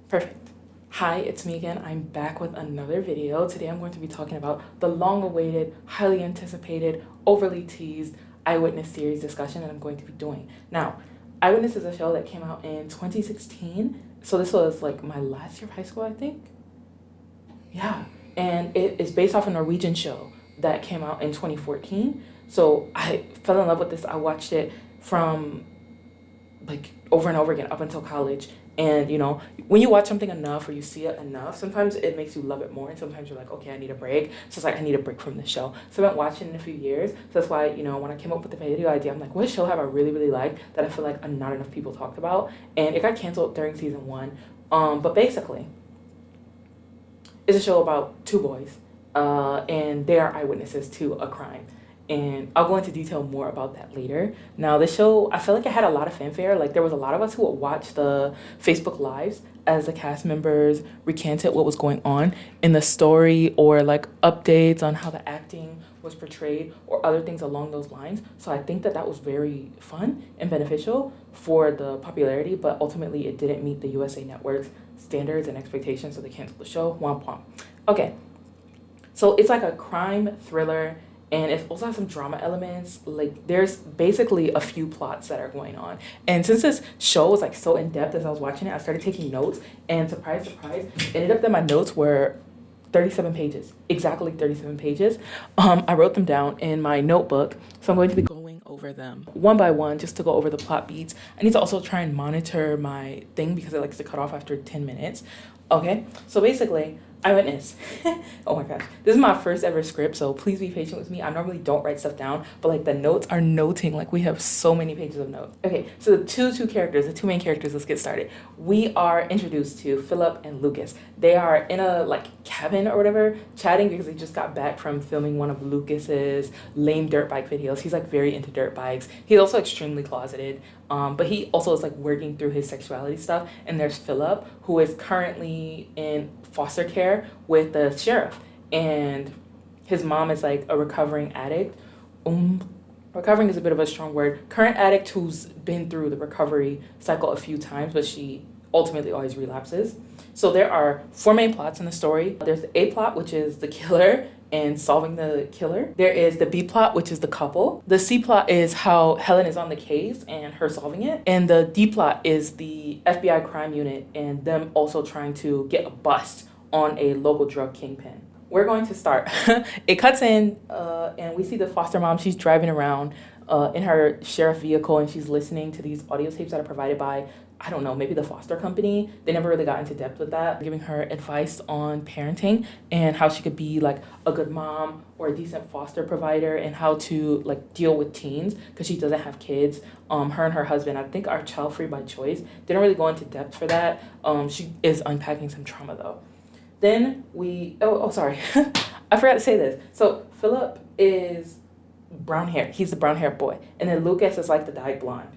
Perfect. Hi, it's me again. I'm back with another video. Today I'm going to be talking about the long-awaited, highly anticipated, overly teased Eyewitness series discussion that I'm going to be doing. Now, Eyewitness is a show that came out in 2016, so this was like my last year of high school, I think. Yeah, and it is based off a Norwegian show that came out in 2014. So I fell in love with this. I watched it from like over and over again up until college. And when you watch something enough or you see it enough, sometimes it makes you love it more, and sometimes you're like, okay, I need a break. So it's like I need a break from the show. So I've been watching it in a few years. So that's why when I came up with the video idea, I'm like, what show have I really really liked that I feel like not enough people talked about? And it got canceled during season 1. But basically, it's a show about two boys, and they are eyewitnesses to a crime. And I'll go into detail more about that later. Now, the show, I feel like it had a lot of fanfare. Like, there was a lot of us who would watch the Facebook Lives as the cast members recanted what was going on in the story, or like updates on how the acting was portrayed or other things along those lines. So I think that was very fun and beneficial for the popularity, but ultimately it didn't meet the USA Network's standards and expectations, so they canceled the show. Womp womp. Okay, so it's like a crime thriller, and it also has some drama elements. Like, there's basically a few plots that are going on. And since this show was like so in depth, as I was watching it, I started taking notes, and surprise, surprise, it ended up that my notes were 37 pages, exactly 37 pages. I wrote them down in my notebook, so I'm going to be going over them one by one just to go over the plot beats. I need to also try and monitor my thing because it likes to cut off after 10 minutes. Okay, so basically, Eyewitness. Oh my gosh, this is my first ever script, so please be patient with me. I normally don't write stuff down, but like the notes are noting. Like, we have so many pages of notes. Okay, so the two main characters, let's get started. We are introduced to Philip and Lucas. They are in a like cabin or whatever, chatting because they just got back from filming one of Lucas's lame dirt bike videos. He's like very into dirt bikes. He's also extremely closeted. But he also is like working through his sexuality stuff. And there's Philip, who is currently in foster care with the sheriff, and his mom is like a recovering addict. Recovering is a bit of a strong word. Current addict who's been through the recovery cycle a few times, but she ultimately always relapses. So there are 4 main plots in the story. There's the A plot, which is the killer and solving the killer. There is the B plot, which is the couple. The C plot is how Helen is on the case and her solving it. And the D plot is the FBI crime unit and them also trying to get a bust on a local drug kingpin. We're going to start. It cuts in and we see the foster mom. She's driving around in her sheriff vehicle, and she's listening to these audio tapes that are provided by, I don't know, maybe the foster company. They never really got into depth with that. Giving her advice on parenting and how she could be like a good mom or a decent foster provider, and how to like deal with teens because she doesn't have kids. Her and her husband, I think, are child free by choice. They don't really go into depth for that. She is unpacking some trauma though. Then sorry, I forgot to say this. So Philip is brown hair. He's the brown hair boy, and then Lucas is like the dyed blonde.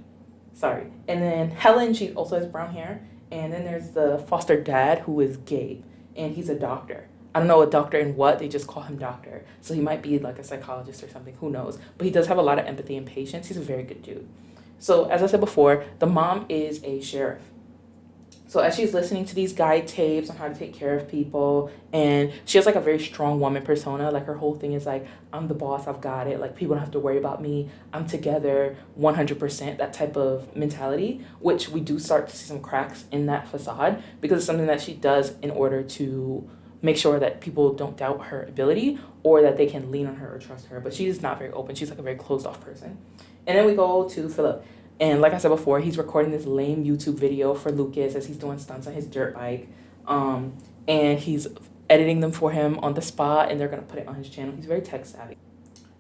Sorry. And then Helen, she also has brown hair. And then there's the foster dad, who is Gabe, and he's a doctor. I don't know a doctor in what, they just call him doctor. So he might be like a psychologist or something, who knows. But he does have a lot of empathy and patience. He's a very good dude. So as I said before, the mom is a sheriff. So as she's listening to these guide tapes on how to take care of people, and she has like a very strong woman persona. Like, her whole thing is like, I'm the boss, I've got it. Like, people don't have to worry about me. I'm together 100%, that type of mentality, which we do start to see some cracks in that facade because it's something that she does in order to make sure that people don't doubt her ability or that they can lean on her or trust her. But she's not very open. She's like a very closed off person. And then we go to Philip. And like I said before, he's recording this lame YouTube video for Lucas as he's doing stunts on his dirt bike. And he's editing them for him on the spot, and they're going to put it on his channel. He's very tech savvy.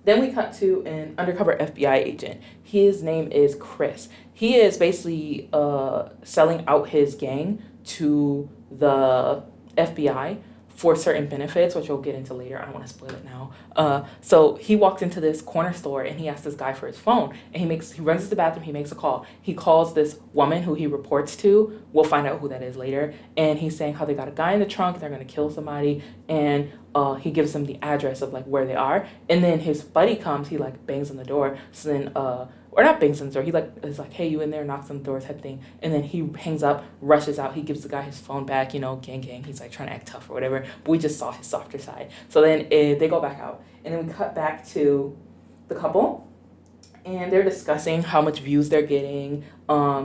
Then we cut to an undercover FBI agent. His name is Chris. He is basically selling out his gang to the FBI for certain benefits, which we'll get into later. I don't want to spoil it now. So he walks into this corner store and he asks this guy for his phone, and he runs to the bathroom, he makes a call. He calls this woman who he reports to. We'll find out who that is later. And he's saying how they got a guy in the trunk, they're going to kill somebody. And he gives them the address of like where they are, and then his buddy comes, he like bangs on the door, so then or not bangs on the door, he like is like, hey, you in there, knocks on the door type thing, and then he hangs up, rushes out, he gives the guy his phone back, you know, gang, he's like trying to act tough or whatever, but we just saw his softer side. So then they go back out, and then we cut back to the couple, and they're discussing how much views they're getting.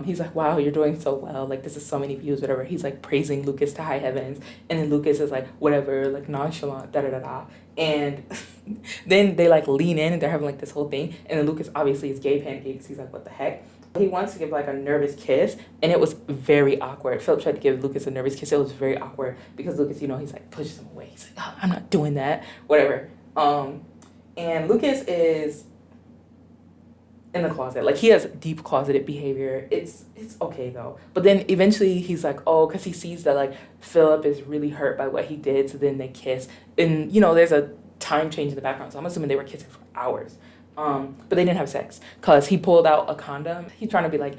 He's like, wow, you're doing so well, like this is so many views, whatever. He's like praising Lucas to high heavens, and then Lucas is like, whatever, like nonchalant, da da da da. And then they like lean in and they're having like this whole thing, and then Lucas obviously is gay pancakes, he's like, what the heck. He wants to give like a nervous kiss, and it was very awkward. Philip tried to give Lucas a nervous kiss. It was very awkward because Lucas, you know, he's like pushes him away. He's like, oh, I'm not doing that, whatever. And Lucas is in the closet, like he has deep closeted behavior. It's okay though, but then eventually he's like, oh, because he sees that like Philip is really hurt by what he did, so then they kiss, and you know there's a time change in the background, so I'm assuming they were kissing for hours, but they didn't have sex because he pulled out a condom. He's trying to be like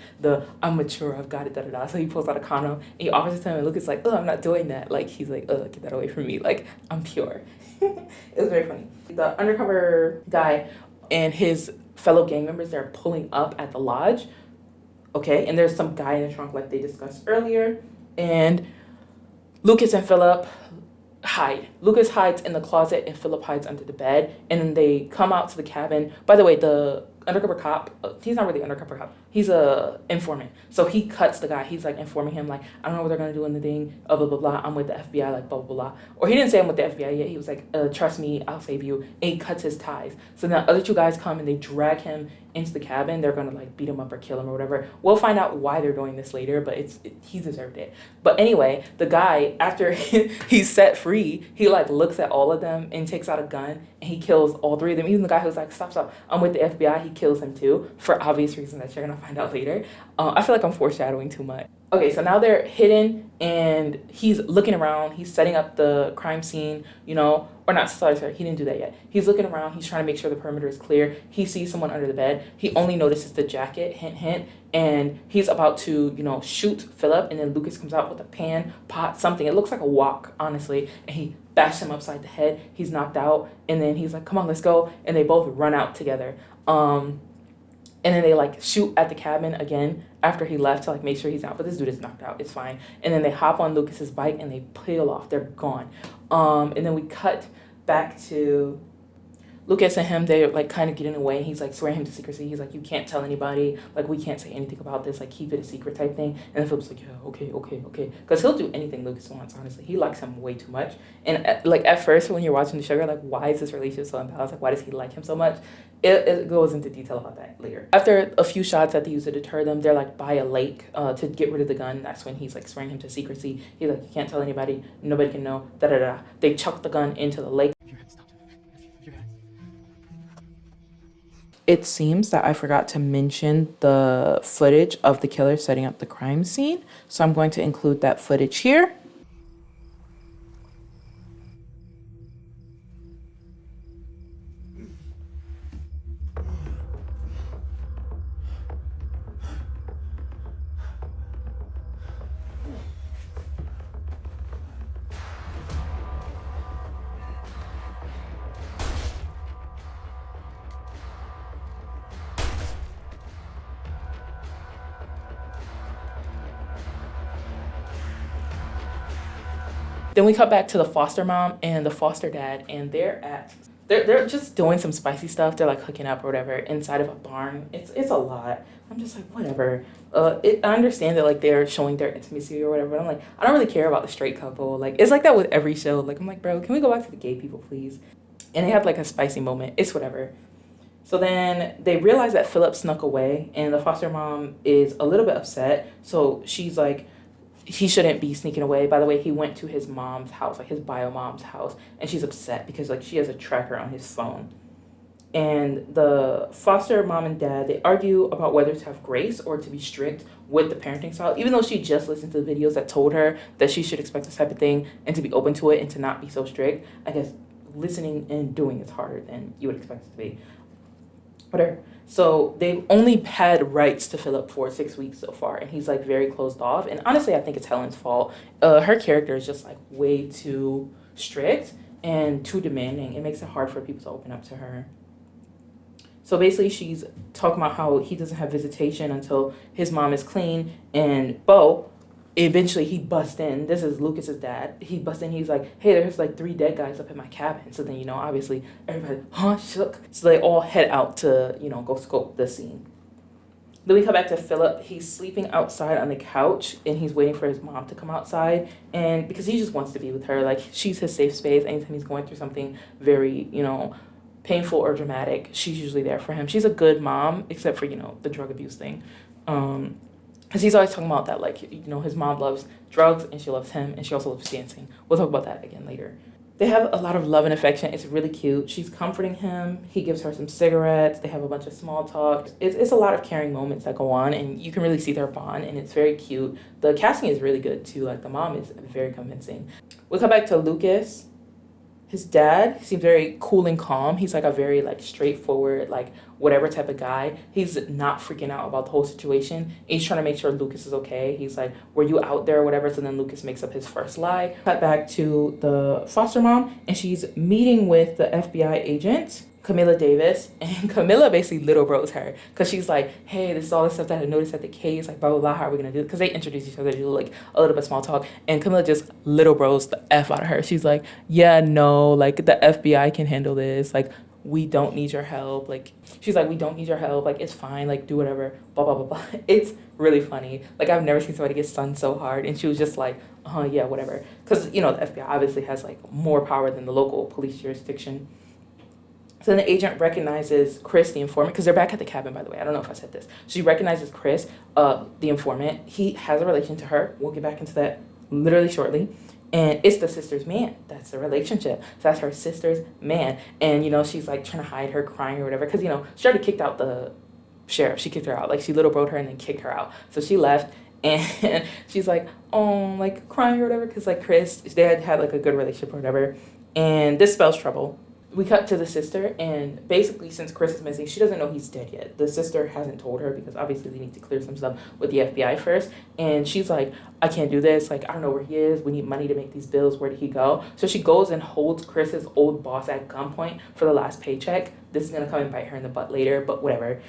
I'm mature, I've got it, da da da. So he pulls out a condom and he offers it to him, and Lucas like, oh, I'm not doing that. Like he's like, oh, get that away from me, like I'm pure. It was very funny. The undercover guy and his fellow gang members, they're pulling up at the lodge, okay, and there's some guy in the trunk like they discussed earlier, and Lucas and Philip hide. Lucas hides in the closet and Philip hides under the bed, and then they come out to the cabin. By the way, the undercover cop, he's not really undercover cop, he's a informant, so he cuts the guy. He's like informing him like, I don't know what they're gonna do in the thing, blah blah blah, I'm with the FBI, like blah blah blah, or he didn't say I'm with the FBI yet, he was like, trust me, I'll save you, and he cuts his ties. So now other two guys come and they drag him into the cabin. They're gonna like beat him up or kill him or whatever. We'll find out why they're doing this later, but he deserved it. But anyway, the guy, after he's set free, he like looks at all of them and takes out a gun and he kills all three of them. Even the guy who's like, stop, I'm with the FBI, he kills him too, for obvious reasons that you're gonna find out later. I feel like I'm foreshadowing too much. Okay, so now they're hidden and he's looking around. He's setting up the crime scene, you know, or not, sorry, he didn't do that yet. He's looking around. He's trying to make sure the perimeter is clear. He sees someone under the bed. He only notices the jacket, hint, hint, and he's about to, you know, shoot Philip, and then Lucas comes out with a pan, pot, something. It looks like a wok, honestly, and he bashes him upside the head. He's knocked out, and then he's like, come on, let's go, and they both run out together. And then they like shoot at the cabin again after he left to like make sure he's out. But this dude is knocked out. It's fine. And then they hop on Lucas's bike and they peel off. They're gone. And then we cut back to Lucas and him. They're like kind of getting away. He's like swearing him to secrecy. He's like, you can't tell anybody. Like we can't say anything about this. Like keep it a secret type thing. And then Philip's like, yeah, okay. Because he'll do anything Lucas wants, honestly. He likes him way too much. And like at first when you're watching the show, you're like, why is this relationship so imbalanced? Like why does he like him so much? It goes into detail about that later. After a few shots that they use to deter them, they're like by a lake to get rid of the gun. That's when he's like swearing him to secrecy. He's like, you can't tell anybody. Nobody can know. Da da da. They chuck the gun into the lake. It seems that I forgot to mention the footage of the killer setting up the crime scene. So I'm going to include that footage here. Then we cut back to the foster mom and the foster dad, and they're just doing some spicy stuff. They're like hooking up or whatever inside of a barn. It's a lot. I'm just like, whatever. I understand that like they're showing their intimacy or whatever, but I'm like, I don't really care about the straight couple. Like it's like that with every show. Like I'm like, bro, can we go back to the gay people, please? And they have like a spicy moment. It's whatever. So then they realize that Philip snuck away, and the foster mom is a little bit upset. So she's like, he shouldn't be sneaking away. By the way, he went to his mom's house, like his bio mom's house, and she's upset because like she has a tracker on his phone. And the foster mom and dad, they argue about whether to have grace or to be strict with the parenting style, even though she just listened to the videos that told her that she should expect this type of thing and to be open to it and to not be so strict. I guess listening and doing is harder than you would expect it to be. Whatever. So they've only had rights to Philip for 6 weeks so far, and he's like very closed off. And honestly, I think it's Helen's fault. Her character is just like way too strict, and too demanding. It makes it hard for people to open up to her. So basically, she's talking about how he doesn't have visitation until his mom is clean. And Bo, eventually he busts in. This is Lucas's dad. He busts in. He's like, hey, there's like 3 dead guys up in my cabin. So then, obviously everybody, shook. So they all head out to, go scope the scene. Then we come back to Philip. He's sleeping outside on the couch and he's waiting for his mom to come outside. And because he just wants to be with her, like she's his safe space. Anytime he's going through something very, painful or dramatic, she's usually there for him. She's a good mom, except for, the drug abuse thing. Because he's always talking about that, like, his mom loves drugs and she loves him and she also loves dancing. We'll talk about that again later. They have a lot of love and affection. It's really cute. She's comforting him. He gives her some cigarettes. They have a bunch of small talk. It's a lot of caring moments that go on, and you can really see their bond, and it's very cute. The casting is really good, too. Like, the mom is very convincing. We come back to Lucas. His dad seems very cool and calm. He's like a very like straightforward, like whatever type of guy. He's not freaking out about the whole situation. He's trying to make sure Lucas is okay. He's like, were you out there or whatever? So then Lucas makes up his first lie. Cut back to the foster mom, and she's meeting with the FBI agent, Camilla Davis, and Camilla basically little bros her because she's like, hey, this is all the stuff that I noticed at the case, like blah blah blah, how are we gonna do it? Because they introduce each other, do like a little bit of small talk, and Camilla just little bros the F out of her. She's like, yeah, no, like the FBI can handle this, like we don't need your help. Like she's like, we don't need your help, like it's fine, like do whatever, blah blah blah blah. It's really funny. Like I've never seen somebody get stunned so hard, and she was just like, yeah, whatever, because the FBI obviously has like more power than the local police jurisdiction. So then the agent recognizes Chris, the informant, because they're back at the cabin, by the way. I don't know if I said this. She recognizes Chris, the informant. He has a relation to her. We'll get back into that literally shortly. And it's the sister's man. That's the relationship. So that's her sister's man. And, she's like trying to hide her crying or whatever. Because, she already kicked out the sheriff. She kicked her out. Like she little broed her and then kicked her out. So she left. And she's like, like crying or whatever. Because like Chris, they had like a good relationship or whatever. And this spells trouble. We cut to the sister, and basically since Chris is missing, she doesn't know he's dead yet. The sister hasn't told her because obviously they need to clear some stuff with the FBI first. And she's like, I can't do this. Like, I don't know where he is. We need money to make these bills. Where did he go? So she goes and holds Chris's old boss at gunpoint for the last paycheck. This is going to come and bite her in the butt later, but whatever.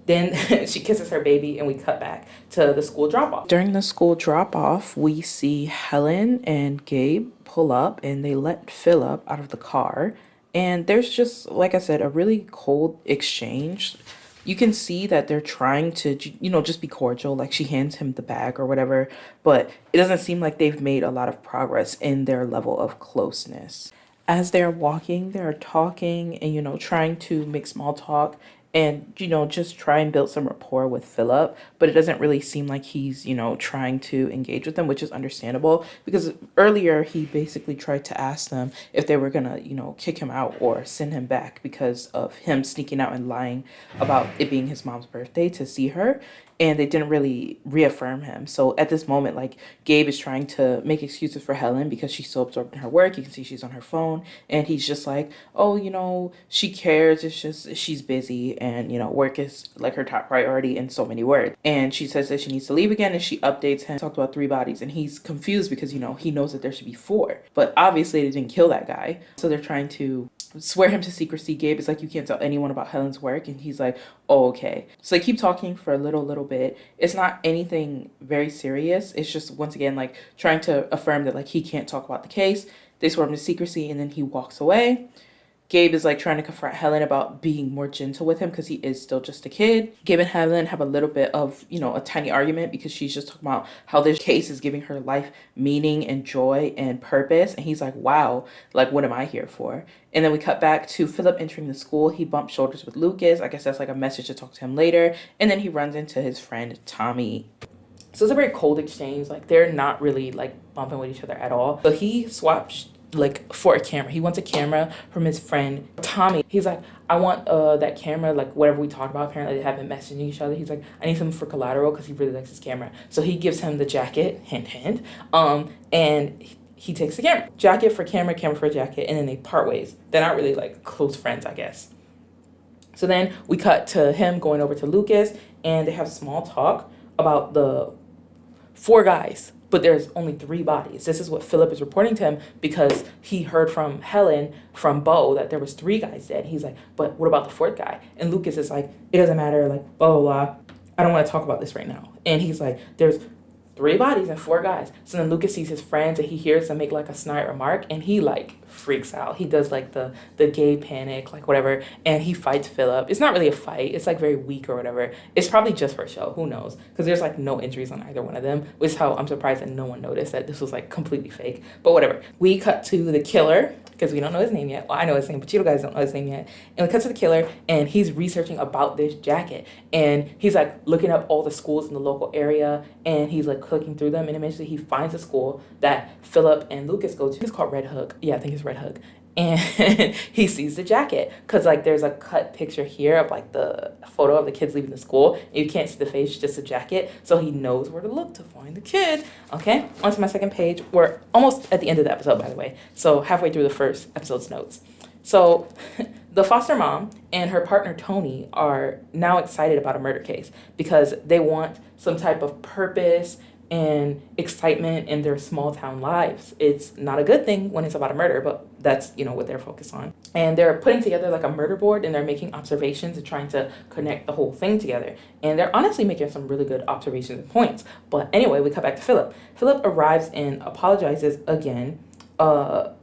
Then she kisses her baby, and we cut back to the school drop-off. During the school drop-off, we see Helen and Gabe pull up, and they let Philip out of the car. And there's just, like I said, a really cold exchange. You can see that they're trying to, just be cordial. Like she hands him the bag or whatever. But it doesn't seem like they've made a lot of progress in their level of closeness. As they're walking, they're talking and, trying to make small talk and, just try and build some rapport with Philip. But it doesn't really seem like he's, trying to engage with them, which is understandable because earlier he basically tried to ask them if they were going to, kick him out or send him back because of him sneaking out and lying about it being his mom's birthday to see her. And they didn't really reaffirm him. So at this moment, like Gabe is trying to make excuses for Helen because she's so absorbed in her work. You can see she's on her phone. And he's just like, oh, she cares. It's just she's busy. And, work is like her top priority in so many words. And she says that she needs to leave again. And she updates him. Talked about 3 bodies. And he's confused because, he knows that there should be 4. But obviously they didn't kill that guy. So they're trying to swear him to secrecy. Gabe is like, you can't tell anyone about Helen's work. And he's like, oh, okay. So they keep talking for a little bit. It's not anything very serious. It's just, once again, like trying to affirm that like he can't talk about the case. They swear him to secrecy and then he walks away. Gabe is like trying to confront Helen about being more gentle with him because he is still just a kid. Gabe and Helen have a little bit of, a tiny argument because she's just talking about how this case is giving her life meaning and joy and purpose. And he's like, wow, like, what am I here for? And then we cut back to Philip entering the school. He bumps shoulders with Lucas. I guess that's like a message to talk to him later. And then he runs into his friend, Tommy. So it's a very cold exchange. Like, they're not really like bumping with each other at all. So he swaps like for a camera. He wants a camera from his friend Tommy. He's like, I want that camera, like whatever we talked about. Apparently they have been messaging each other. He's like, I need something for collateral because he really likes his camera. So he gives him the jacket, hint, and he takes the camera. Jacket for camera, camera for jacket, and then they part ways. They're not really like close friends, I guess. So then we cut to him going over to Lucas, and they have small talk about the 4 guys but there's only 3 bodies. This is what Philip is reporting to him because he heard from Helen, from Bo, that there was 3 guys dead. He's like, but what about the 4th guy? And Lucas is like, it doesn't matter, like, blah, blah, blah. I don't want to talk about this right now. And he's like, there's 3 bodies and 4 guys. So then Lucas sees his friends and he hears them make like a snide remark and he like freaks out. He does like the gay panic, like whatever, and he fights Philip. It's not really a fight. It's like very weak or whatever. It's probably just for show. Who knows? Because there's like no injuries on either one of them, which is how I'm surprised that no one noticed that this was like completely fake. But whatever. We cut to the killer because we don't know his name yet. Well, I know his name, but you guys don't know his name yet. And we cut to the killer and he's researching about this jacket. And he's like looking up all the schools in the local area and he's like clicking through them. And eventually he finds a school that Philip and Lucas go to. It's called Red Hook. Yeah, I think it's Red Hook. And he sees the jacket because like there's a cut picture here of like the photo of the kids leaving the school. You can't see the face, just a jacket. So he knows where to look to find the kid. Okay, on to my second page. We're almost at the end of the episode, by the way. So halfway through the first episode's notes. So the foster mom and her partner Tony are now excited about a murder case because they want some type of purpose and excitement in their small town lives. It's not a good thing when it's about a murder, but that's, you know, what they're focused on. And they're putting together like a murder board and they're making observations and trying to connect the whole thing together. And they're honestly making some really good observations and points. But anyway, we cut back to Philip. Philip arrives and apologizes again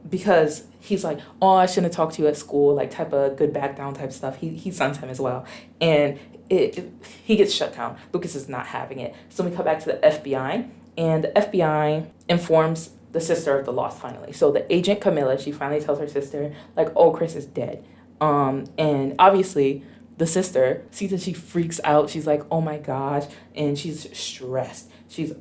because he's like, oh, I shouldn't have talked to you at school, like type of good back down type stuff. He sons him as well. And he gets shut down. Lucas is not having it. So we come back to the FBI, and the FBI informs the sister of the loss finally. So the agent Camilla, she finally tells her sister, like, oh, Chris is dead. And obviously the sister sees that she freaks out. She's like, oh my gosh. And she's stressed. She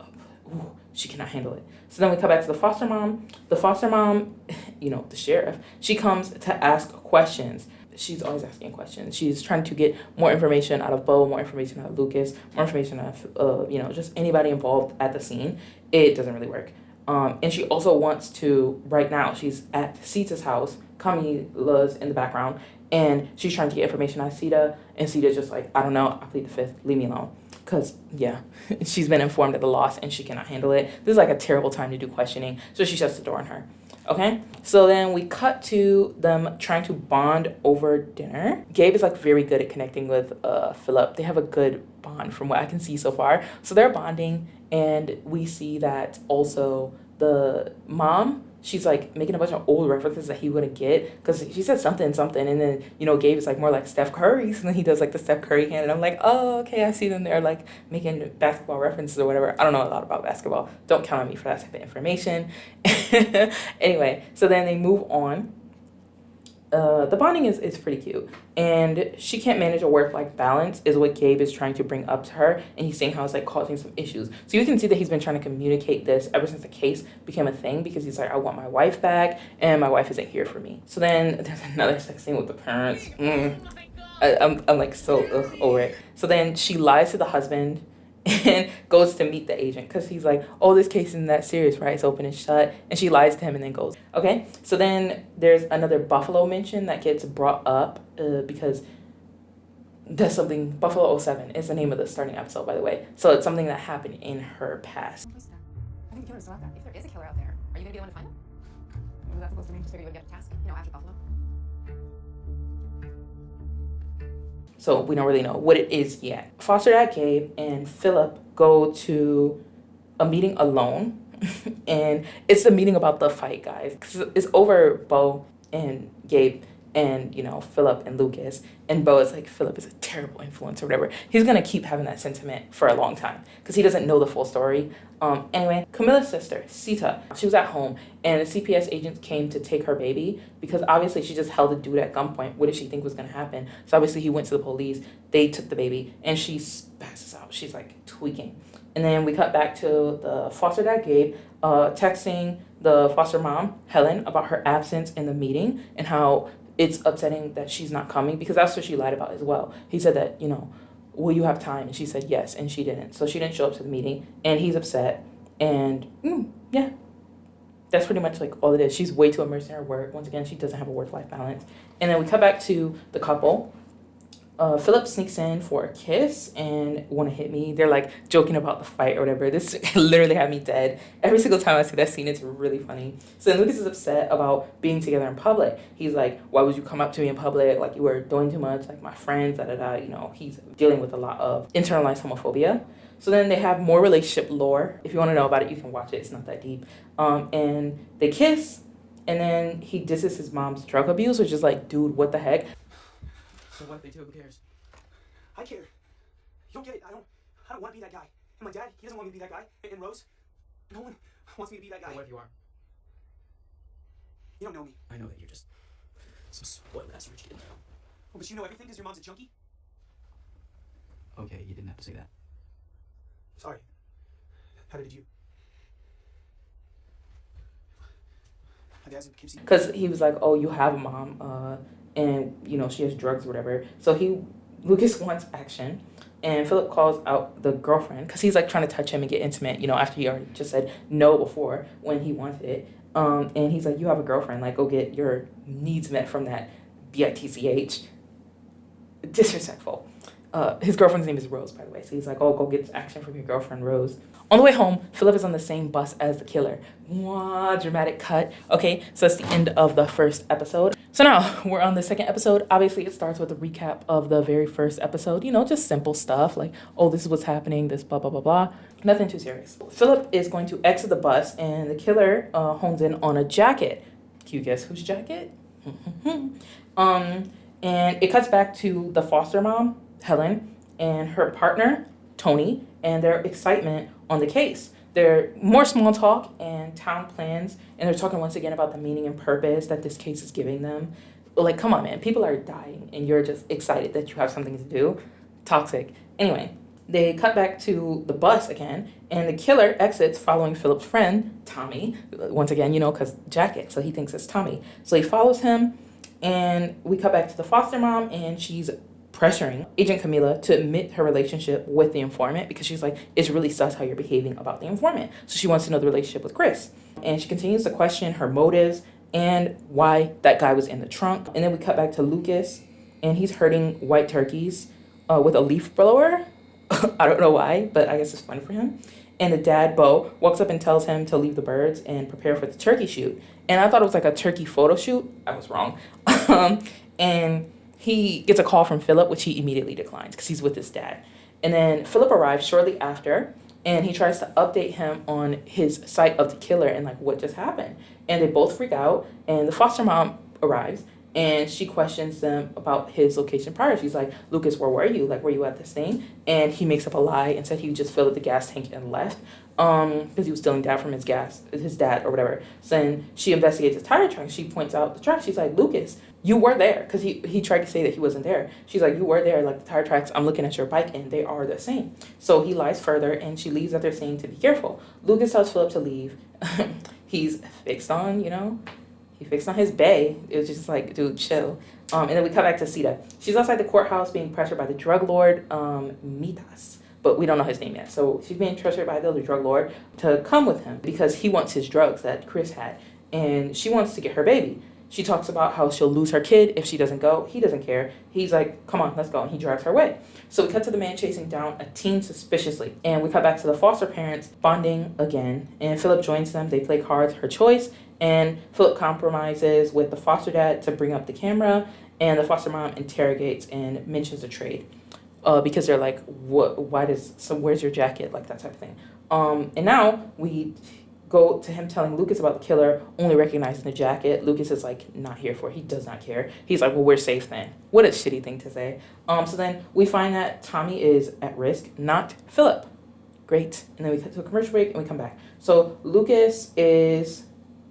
cannot handle it. So then we come back to the foster mom. The foster mom, you know, the sheriff, she comes to ask questions. She's always asking questions. She's trying to get more information out of Bo, more information out of Lucas, more information out of, you know, just anybody involved at the scene. It doesn't really work. And she also wants to, right now, she's at Sita's house. Camila's in the background. And she's trying to get information out of Sita. And Sita's just like, I don't know. I plead the fifth. Leave me alone. Because, yeah, she's been informed of the loss and she cannot handle it. This is like a terrible time to do questioning. So she shuts the door on her. Okay, so then we cut to them trying to bond over dinner. Gabe is like very good at connecting with Philip. They have a good bond from what I can see so far. So they're bonding, and we see that also the mom, she's like making a bunch of old references that he wouldn't get because she said something, and then, you know, Gabe is like more like Steph Curry, so then he does like the Steph Curry hand, and I'm like, oh, okay, I see them there like making basketball references or whatever. I don't know a lot about basketball. Don't count on me for that type of information. Anyway, so then they move on. The bonding is pretty cute, and she can't manage a work-life balance is what Gabe is trying to bring up to her, and he's saying how it's like causing some issues. So you can see that he's been trying to communicate this ever since the case became a thing, because he's like, I want my wife back and my wife isn't here for me. So then there's another sex scene with the parents. I'm like so over it. So then she lies to the husband and goes to meet the agent because he's like, oh, this case isn't that serious, right? It's open and shut. And she lies to him and then goes. Okay, so then there's another Buffalo mention that gets brought up because that's something. Buffalo '07 is the name of the starting episode, by the way. So it's something that happened in her past. I think the killer's still out there. If there is a killer out there, are you going to be the one to find him? Was that supposed to mean just maybe you would get a task, you know, after Buffalo? So we don't really know what it is yet. Foster dad Gabe and Philip go to a meeting alone. And it's a meeting about the fight, guys. 'Cause it's over Bo and Gabe and, you know, Philip and Lucas. And Bo is like, Philip is a terrible influence or whatever. He's going to keep having that sentiment for a long time because he doesn't know the full story. Anyway, Camilla's sister, Sita, she was at home and the CPS agents came to take her baby because obviously she just held a dude at gunpoint. What did she think was going to happen? So obviously he went to the police. They took the baby and she passes out. She's like tweaking. And then we cut back to the foster dad, Gabe, texting the foster mom, Helen, about her absence in the meeting and how it's upsetting that she's not coming because that's what she lied about as well. He said that, you know, will you have time? And she said yes, and she didn't. So she didn't show up to the meeting, and he's upset. And yeah, that's pretty much like all it is. She's way too immersed in her work. Once again, she doesn't have a work-life balance. And then we cut back to the couple. Philip sneaks in for a kiss and want to hit me. They're like joking about the fight or whatever. This literally had me dead. Every single time I see that scene, it's really funny. So then Lucas is upset about being together in public. He's like, why would you come up to me in public? Like, you were doing too much, like my friends, da da da. You know, he's dealing with a lot of internalized homophobia. So then they have more relationship lore. If you want to know about it, you can watch it. It's not that deep. And they kiss, and then he disses his mom's drug abuse, which is like, dude, what the heck? So what if they do? Who cares? I care. You don't get it. I don't want to be that guy. And my dad, he doesn't want me to be that guy. And Rose, no one wants me to be that guy. But what if you are? You don't know me. I know that you're just some spoiled ass rich kid. Oh, but you know everything because your mom's a junkie? Okay, you didn't have to say that. Sorry. How did you? My dad's in Poughkeepsie. Because he was like, oh, you have a mom, and, you know, she has drugs or whatever. So Lucas wants action, and Philip calls out the girlfriend because he's like trying to touch him and get intimate, you know, after he already just said no before when he wanted it. And he's like, you have a girlfriend, like, go get your needs met from that bitch. Disrespectful. His girlfriend's name is Rose, by the way. So he's like, oh, go get action from your girlfriend, Rose. On the way home, Philip is on the same bus as the killer. Mwah, dramatic cut. Okay, so that's the end of the first episode. So now we're on the second episode. Obviously, it starts with a recap of the very first episode. You know, just simple stuff like, oh, this is what's happening, this blah, blah, blah, blah. Nothing too serious. Philip is going to exit the bus, and the killer hones in on a jacket. Can you guess whose jacket? And it cuts back to the foster mom, Helen, and her partner, Tony, and their excitement on the case. They're more small talk and town plans, and they're talking once again about the meaning and purpose that this case is giving them. Like, come on, man, people are dying, and you're just excited that you have something to do. Toxic. Anyway, they cut back to the bus again, and the killer exits following Philip's friend, Tommy, once again, you know, because jacket, so he thinks it's Tommy. So he follows him, and we cut back to the foster mom, and she's pressuring Agent Camila to admit her relationship with the informant because she's like, it's really sus how you're behaving about the informant. So she wants to know the relationship with Chris. And she continues to question her motives and why that guy was in the trunk. And then we cut back to Lucas, and he's herding white turkeys with a leaf blower. I don't know why, but I guess it's fun for him. And the dad, Bo, walks up and tells him to leave the birds and prepare for the turkey shoot. And I thought it was like a turkey photo shoot. I was wrong. And he gets a call from Philip, which he immediately declines because he's with his dad. And then Philip arrives shortly after, and he tries to update him on his sight of the killer and like what just happened. And they both freak out, and the foster mom arrives, and she questions them about his location prior. She's like, Lucas, where were you? Like, were you at this thing? And he makes up a lie and said he just filled up the gas tank and left because he was stealing dad from his dad or whatever. So then she investigates his tire tracks. She points out the track. She's like, Lucas, you were there, because he tried to say that he wasn't there. She's like, you were there, like the tire tracks, I'm looking at your bike, and they are the same. So he lies further, and she leaves after saying to be careful. Lucas tells Philip to leave. He's fixed on, you know, he fixed on his bae. It was just like, dude, chill. And then we cut back to Sita. She's outside the courthouse being pressured by the drug lord, Mitas, but we don't know his name yet. So she's being pressured by the other drug lord to come with him because he wants his drugs that Chris had, and she wants to get her baby. She talks about how she'll lose her kid if she doesn't go. He doesn't care. He's like, come on, let's go. And he drives her away. So we cut to the man chasing down a teen suspiciously. And we cut back to the foster parents bonding again. And Philip joins them. They play cards, her choice. And Philip compromises with the foster dad to bring up the camera. And the foster mom interrogates and mentions a trade. Because they're like, where's your jacket? Like that type of thing. And now we go to him telling Lucas about the killer, only recognizing the jacket. Lucas is like, not here for it. He does not care. He's like, well, we're safe then. What a shitty thing to say. So then we find that Tommy is at risk, not Philip. Great. And then we cut to a commercial break and we come back. So Lucas is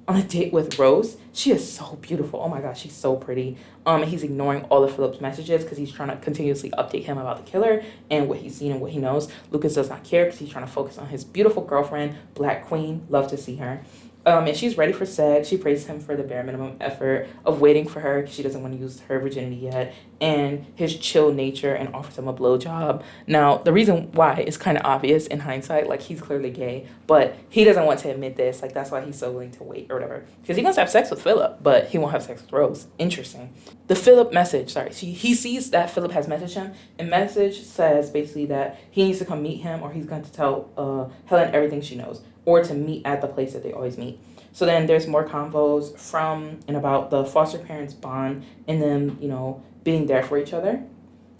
on a date with Rose. She is so beautiful. Oh my gosh, she's so pretty. And he's ignoring all of Philip's messages because he's trying to continuously update him about the killer and what he's seen and what he knows. Lucas does not care because he's trying to focus on his beautiful girlfriend, Black Queen. Love to see her. And she's ready for sex. She praises him for the bare minimum effort of waiting for her because she doesn't want to use her virginity yet, and his chill nature, and offers him a blowjob. Now, the reason why is kind of obvious in hindsight. Like, he's clearly gay, but he doesn't want to admit this. Like, that's why he's so willing to wait or whatever. Because he wants to have sex with Philip, but he won't have sex with Rose. Interesting. The Philip message, he sees that Philip has messaged him, and message says basically that he needs to come meet him, or he's going to tell Helen everything she knows, or to meet at the place that they always meet. So then there's more convos from and about the foster parents' bond and them, being there for each other.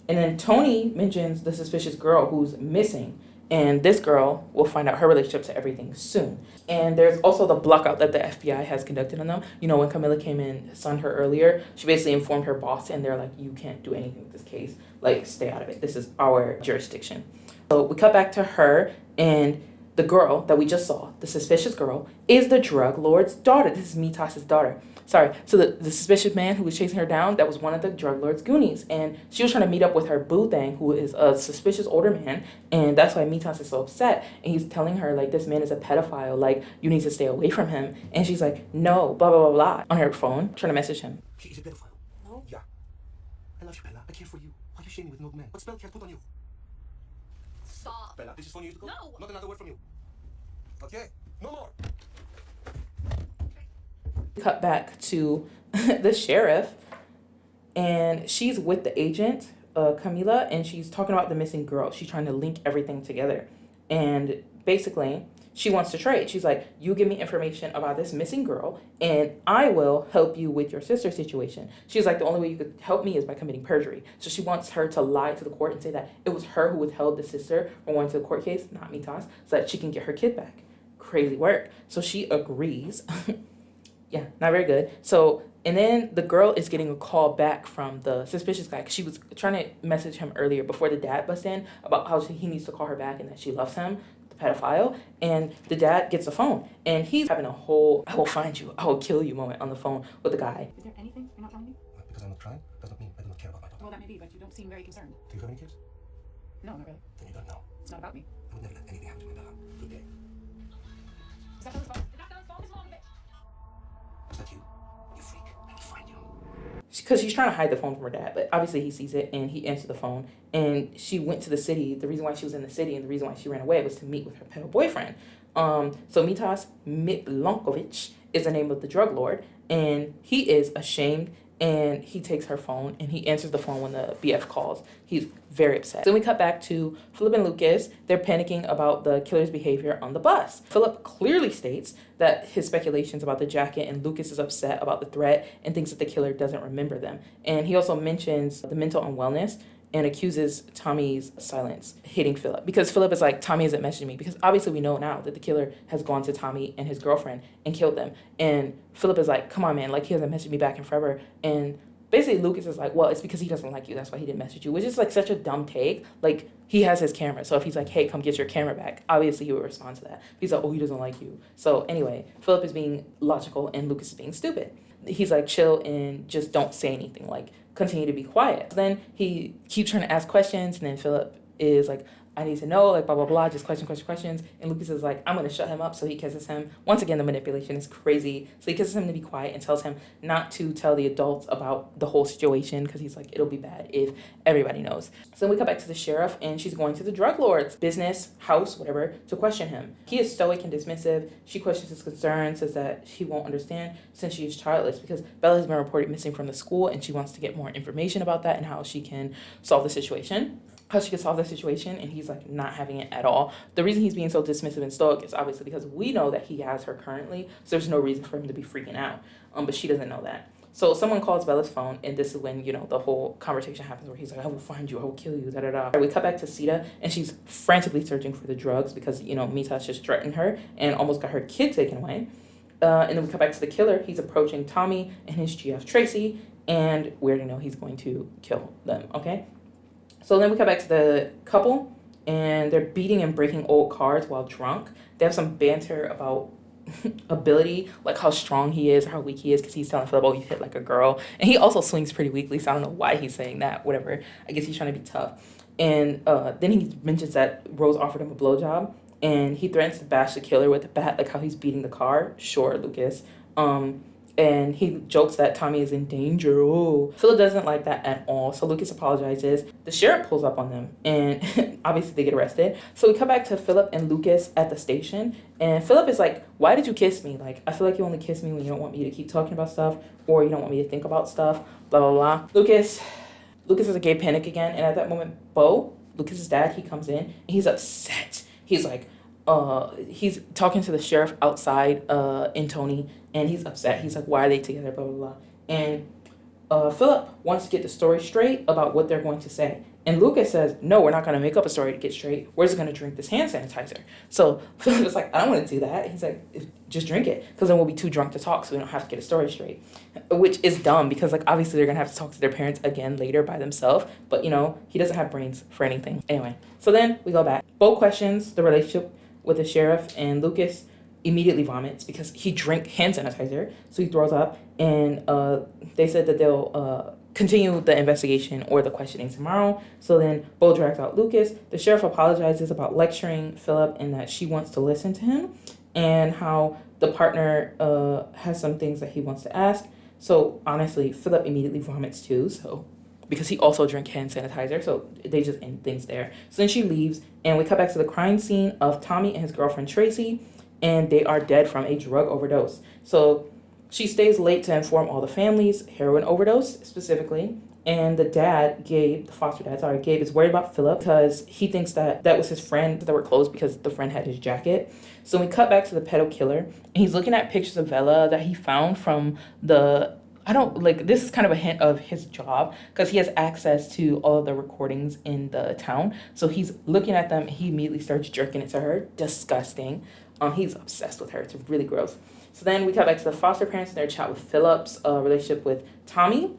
And then Tony mentions the suspicious girl who's missing. And this girl will find out her relationship to everything soon. And there's also the blockout that the FBI has conducted on them. When Camilla came in, signed her earlier, she basically informed her boss, and they're like, you can't do anything with this case. Like, stay out of it. This is our jurisdiction. So we cut back to her, and the girl that we just saw, the suspicious girl, is the drug lord's daughter. This is Mitas's daughter. Sorry. So the suspicious man who was chasing her down, that was one of the drug lord's goonies. And she was trying to meet up with her boo thing, who is a suspicious older man. And that's why Mitas is so upset. And he's telling her, like, this man is a pedophile. Like, you need to stay away from him. And she's like, no, blah, blah, blah, blah, on her phone, trying to message him. He is a pedophile. No. Yeah. I love you, Bella. I care for you. Why are you shaming with an old man? What spell can I put on you? Stop. Bella, this is for you to go. No. Not another word from you. Okay? No more. Cut back to the sheriff, and she's with the agent, Camila, and she's talking about the missing girl. She's trying to link everything together. And basically, she wants to trade. She's like, you give me information about this missing girl, and I will help you with your sister's situation. She's like, the only way you could help me is by committing perjury. So she wants her to lie to the court and say that it was her who withheld the sister from going to the court case, not Mitas, so that she can get her kid back. Crazy work. So she agrees. Yeah, not very good. So, and then the girl is getting a call back from the suspicious guy, because she was trying to message him earlier before the dad busts in about how he needs to call her back and that she loves him, the pedophile. And the dad gets a phone, and he's having a whole "I will find you, I will kill you" moment on the phone with the guy. Is there anything you're not telling me? Because I'm not trying, does not mean I do not care about my daughter. Well, that may be, but you don't seem very concerned. Do you have any kids? No, not really. Then you don't know. It's not about me. I would never let anything happen to my Bella. Good day. Is that Dylan's phone? Is that Dylan's phone? It's long, Is that you? You freak. I will find you. Because she's trying to hide the phone from her dad, but obviously he sees it and he answers the phone. And she went to the city. The reason why she was in the city and the reason why she ran away was to meet with her pedo boyfriend. So Mitas Milankovic is the name of the drug lord, and he is ashamed, and he takes her phone and he answers the phone when the BF calls. He's very upset. Then we cut back to Philip and Lucas. They're panicking about the killer's behavior on the bus. Philip clearly states that his speculations about the jacket, and Lucas is upset about the threat and thinks that the killer doesn't remember them. And he also mentions the mental unwellness and accuses Tommy's silence hitting Philip, because Philip is like, Tommy isn't messaging me, because obviously we know now that the killer has gone to Tommy and his girlfriend and killed them. And Philip is like, come on, man, like, he hasn't messaged me back in forever. And basically Lucas is like, well, it's because he doesn't like you, that's why he didn't message you, which is like such a dumb take. Like, he has his camera, so if he's like, hey, come get your camera back, obviously he would respond to that. He's like, oh, he doesn't like you. So anyway, Philip is being logical and Lucas is being stupid. He's like, chill and just don't say anything, like, continue to be quiet. Then he keeps trying to ask questions, and then Philip is like, I need to know, like, blah, blah, blah, just questions. And Lucas is like, I'm going to shut him up. So he kisses him. Once again, the manipulation is crazy. So he kisses him to be quiet and tells him not to tell the adults about the whole situation, because he's like, it'll be bad if everybody knows. So then we come back to the sheriff, and she's going to the drug lord's business, house, whatever, to question him. He is stoic and dismissive. She questions his concerns, says that she won't understand since she is childless, because Bella has been reported missing from the school, and she wants to get more information about that and how she can solve the situation. And he's like not having it at all. The reason he's being so dismissive and stoic is obviously because we know that he has her currently, so there's no reason for him to be freaking out. But she doesn't know that. So someone calls Bella's phone, and this is when, the whole conversation happens where he's like, I will find you, I will kill you, da-da-da. We cut back to Sita, and she's frantically searching for the drugs because, Mitas just threatened her and almost got her kid taken away. And then we cut back to the killer. He's approaching Tommy and his GF Tracy, and we already know he's going to kill them, okay? So then we come back to the couple, and they're beating and breaking old cars while drunk. They have some banter about ability, like how strong he is or how weak he is, because he's telling Philip, oh, you hit like a girl. And he also swings pretty weakly, so I don't know why he's saying that, whatever. I guess he's trying to be tough. And then he mentions that Rose offered him a blowjob, and he threatens to bash the killer with a bat, like how he's beating the car. Sure, Lucas. And he jokes that Tommy is in danger. Oh, Philip doesn't like that at all. So Lucas apologizes. The sheriff pulls up on them, and obviously they get arrested. So we come back to Philip and Lucas at the station, and Philip is like, "Why did you kiss me? Like, I feel like you only kiss me when you don't want me to keep talking about stuff, or you don't want me to think about stuff." Blah blah blah. Lucas is a gay panic again, and at that moment, Lucas's dad, he comes in and he's upset. He's like, he's talking to the sheriff outside in Tony, and he's upset. He's like, why are they together, blah blah blah. And Philip wants to get the story straight about what they're going to say, and Lucas says, no, we're not going to make up a story to get straight. We're just going to drink this hand sanitizer. So Philip is like, I don't want to do that. He's like, just drink it, because then we'll be too drunk to talk, so we don't have to get a story straight. Which is dumb, because like obviously they're going to have to talk to their parents again later by themselves, but you know, he doesn't have brains for anything. Anyway, so then we go back. Bo questions the relationship with the sheriff, and Lucas immediately vomits because he drank hand sanitizer, so he throws up. And they said that they'll continue the investigation or the questioning tomorrow. So then Bo drags out Lucas. The sheriff apologizes about lecturing Philip and that she wants to listen to him, and how the partner has some things that he wants to ask. So honestly, Philip immediately vomits too, so because he also drank hand sanitizer, so they just end things there. So then she leaves, and we cut back to the crime scene of Tommy and his girlfriend Tracy, and they are dead from a drug overdose. So she stays late to inform all the families, heroin overdose specifically, and the dad, Gabe, the foster dad, Gabe is worried about Philip because he thinks that that was his friend that were close because the friend had his jacket. So we cut back to the pedo killer, and he's looking at pictures of Bella that he found from the, this is kind of a hint of his job, because he has access to all of the recordings in the town. So he's looking at them, he immediately starts jerking it to her. Disgusting. He's obsessed with her. It's really gross. So then we cut back to the foster parents and their chat with Philip's relationship with Tommy,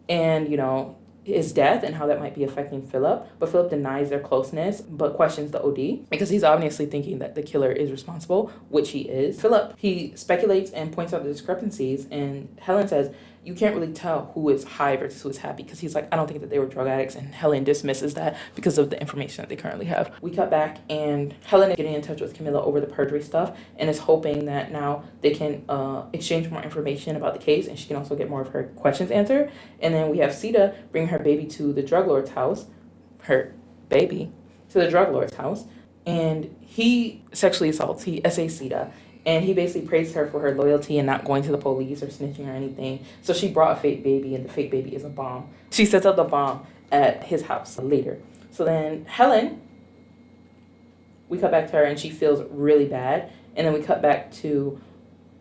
and you know, his death and how that might be affecting Philip. But Philip denies their closeness, but questions the OD because he's obviously thinking that the killer is responsible, which he is. Philip, he speculates and points out the discrepancies, and Helen says, you can't really tell who is high versus who is happy, because he's like, I don't think that they were drug addicts, and Helen dismisses that because of the information that they currently have. We cut back, and Helen is getting in touch with Camilla over the perjury stuff and is hoping that now they can exchange more information about the case, and she can also get more of her questions answered. And then we have Sita bring her baby to the drug lord's house, and he sexually assaults, he essays Sita. And he basically praised her for her loyalty and not going to the police or snitching or anything. So she brought a fake baby, and the fake baby is a bomb. She sets up the bomb at his house later. So then Helen, we cut back to her, and she feels really bad. And then we cut back to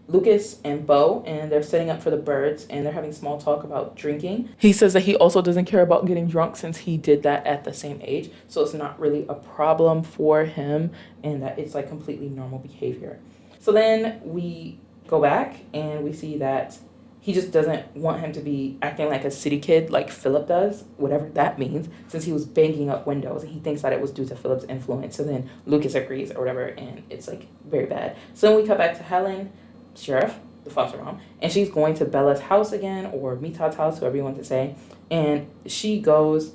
Lucas and Bo, and they're setting up for the birds, and they're having small talk about drinking. He says that he also doesn't care about getting drunk since he did that at the same age. So it's not really a problem for him, and that it's like completely normal behavior. So then we go back, and we see that he just doesn't want him to be acting like a city kid like Philip does, whatever that means, since he was banging up windows, and he thinks that it was due to Philip's influence. So then Lucas agrees or whatever, and it's like very bad. So then we cut back to Helen, sheriff, the foster mom, and she's going to Bella's house again, or Mitad's house, whoever you want to say, and she goes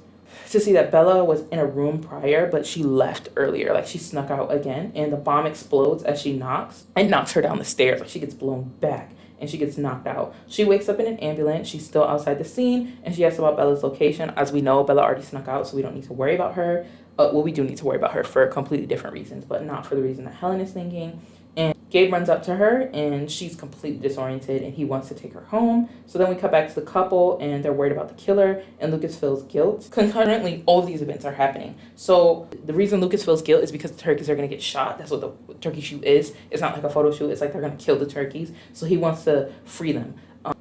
to see that Bella was in a room prior, but she left earlier. Like, she snuck out again, and the bomb explodes as she knocks her down the stairs. Like, she gets blown back, and she gets knocked out. She wakes up in an ambulance. She's still outside the scene, and she asks about Bella's location. As we know, Bella already snuck out, so we don't need to worry about her. Well, we do need to worry about her for completely different reasons, but not for the reason that Helen is thinking. And Gabe runs up to her, and she's completely disoriented, and he wants to take her home. So then we cut back to the couple, and they're worried about the killer, and Lucas feels guilt. Concurrently, all of these events are happening. So the reason Lucas feels guilt is because the turkeys are going to get shot. That's what the turkey shoot is. It's not like a photo shoot. It's like they're going to kill the turkeys. So he wants to free them.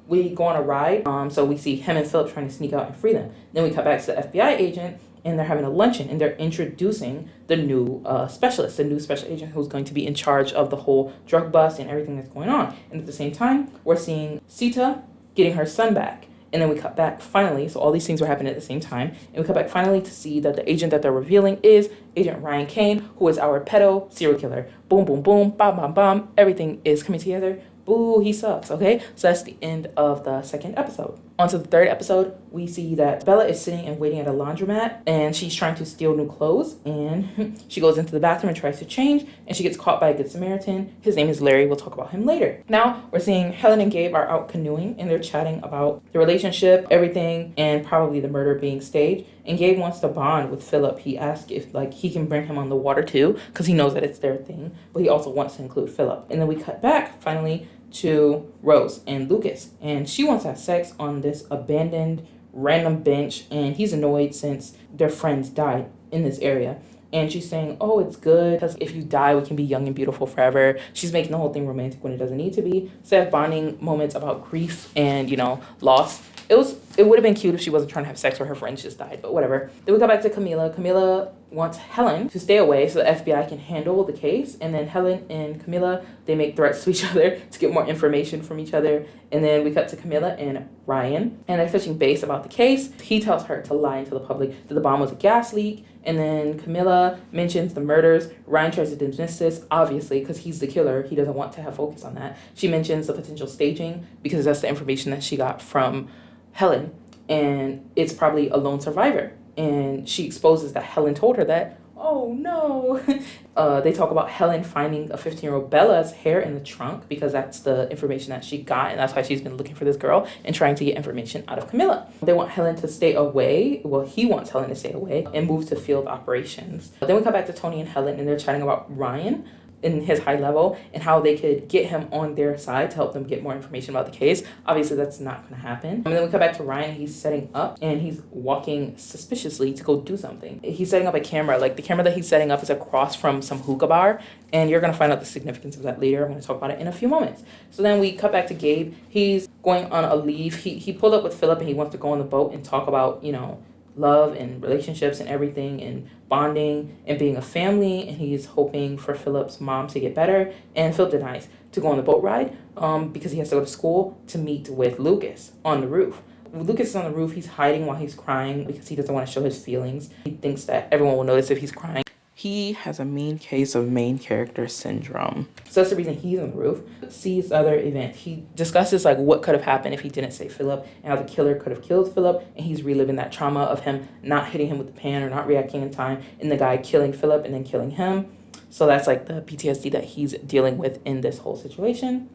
We go on a ride, so we see him and Philip trying to sneak out and free them. Then we cut back to the FBI agent, and they're having a luncheon, and they're introducing the new specialist, the new special agent who's going to be in charge of the whole drug bust and everything that's going on. And at the same time, we're seeing Sita getting her son back. And then we cut back finally, so all these things were happening at the same time, and we cut back finally to see that the agent that they're revealing is Agent Ryan Kane, who is our pedo serial killer. Boom, boom, boom, bam, bam, bam. Everything is coming together. Boo, he sucks, okay? So that's the end of the second episode. On to the third episode, we see that Bella is sitting and waiting at a laundromat, and she's trying to steal new clothes, and she goes into the bathroom and tries to change, and she gets caught by a good Samaritan. His name is Larry. We'll talk about him later. Now we're seeing Helen and Gabe are out canoeing, and they're chatting about the relationship, everything, and probably the murder being staged. And Gabe wants to bond with Philip. He asks if like he can bring him on the water too, because he knows that it's their thing, but he also wants to include Philip. And then we cut back finally to Rose and Lucas, and she wants to have sex on this abandoned random bench, and he's annoyed since their friends died in this area. And she's saying, oh, it's good because if you die, we can be young and beautiful forever. She's making the whole thing romantic when it doesn't need to be. So they have bonding moments about grief and, you know, loss. It would have been cute if she wasn't trying to have sex where her friends just died, but whatever. Then we go back to Camila. Camila wants Helen to stay away so the FBI can handle the case. And then Helen and Camila, they make threats to each other to get more information from each other. And then we cut to Camila and Ryan, and they're touching base about the case. He tells her to lie to the public that the bomb was a gas leak. And then Camila mentions the murders. Ryan tries to dismiss this, obviously, because he's the killer. He doesn't want to have focus on that. She mentions the potential staging because that's the information that she got from Helen, and it's probably a lone survivor. And she exposes that Helen told her that. Oh no. They talk about Helen finding a 15-year-old Bella's hair in the trunk because that's the information that she got, and that's why she's been looking for this girl and trying to get information out of Camila. They want Helen to stay away. Well, he wants Helen to stay away and move to field operations. Then we come back to Tony and Helen, and they're chatting about Ryan in his high level and how they could get him on their side to help them get more information about the case. Obviously, that's not going to happen. And then we come back to Ryan. He's setting up, and he's walking suspiciously to go do something. He's setting up a camera. Like, the camera that he's setting up is across from some hookah bar, and you're going to find out the significance of that later. I'm going to talk about it in a few moments. So then we cut back to Gabe. He's going on a leave. He pulled up with Philip, and he wants to go on the boat and talk about, you know, love and relationships and everything and bonding and being a family, and he's hoping for Philip's mom to get better. And Philip denies to go on the boat ride because he has to go to school to meet with Lucas on the roof. Lucas is on the roof. He's hiding while he's crying because he doesn't want to show his feelings. He thinks that everyone will notice if he's crying. He has a mean case of main character syndrome. So that's the reason he's on the roof. Sees the other event. He discusses like what could have happened if he didn't save Philip and how the killer could have killed Philip. And he's reliving that trauma of him not hitting him with the pan or not reacting in time, and the guy killing Philip and then killing him. So that's like the PTSD that he's dealing with in this whole situation.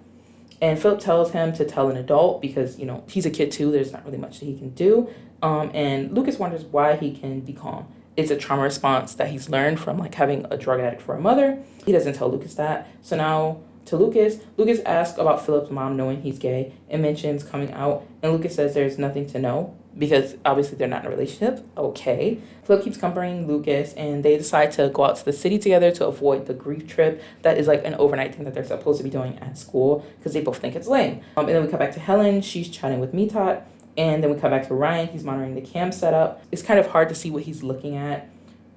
And Philip tells him to tell an adult because, you know, he's a kid too. There's not really much that he can do. And Lucas wonders why he can be calm. It's a trauma response that he's learned from like having a drug addict for a mother. He doesn't tell Lucas that. So now to Lucas asks about Philip's mom knowing he's gay and mentions coming out. And Lucas says there's nothing to know because obviously they're not in a relationship. Okay. Philip keeps comforting Lucas, and they decide to go out to the city together to avoid the grief trip that is like an overnight thing that they're supposed to be doing at school because they both think it's lame. And then we come back to Helen. She's chatting with Mitat. And then we come back to Ryan. He's monitoring the cam setup. It's kind of hard to see what he's looking at.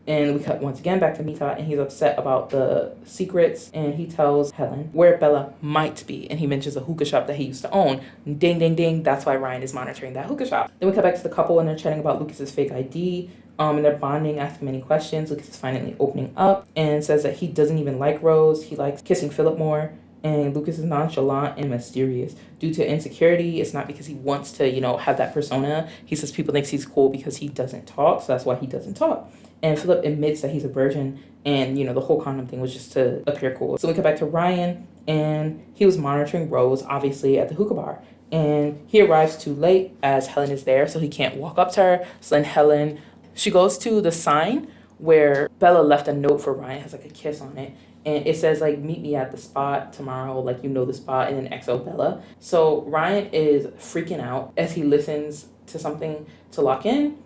And we cut once again back to Mita, and he's upset about the secrets. And he tells Helen where Bella might be. And he mentions a hookah shop that he used to own. Ding, ding, ding. That's why Ryan is monitoring that hookah shop. Then we cut back to the couple, and they're chatting about Lucas's fake ID. And they're bonding, asking many questions. Lucas is finally opening up and says that he doesn't even like Rose. He likes kissing Philip more. And Lucas is nonchalant and mysterious due to insecurity. It's not because he wants to, you know, have that persona. He says people think he's cool because he doesn't talk, so that's why he doesn't talk. And Philip admits that he's a virgin, and, you know, the whole condom thing was just to appear cool. So we come back to Ryan, and he was monitoring Rose, obviously, at the hookah bar. And he arrives too late as Helen is there, so he can't walk up to her. So then Helen, she goes to the sign where Bella left a note for Ryan. It has like a kiss on it. And it says, like, meet me at the spot tomorrow, like, you know the spot, and then XO Bella. So Ryan is freaking out as he listens to something to lock in.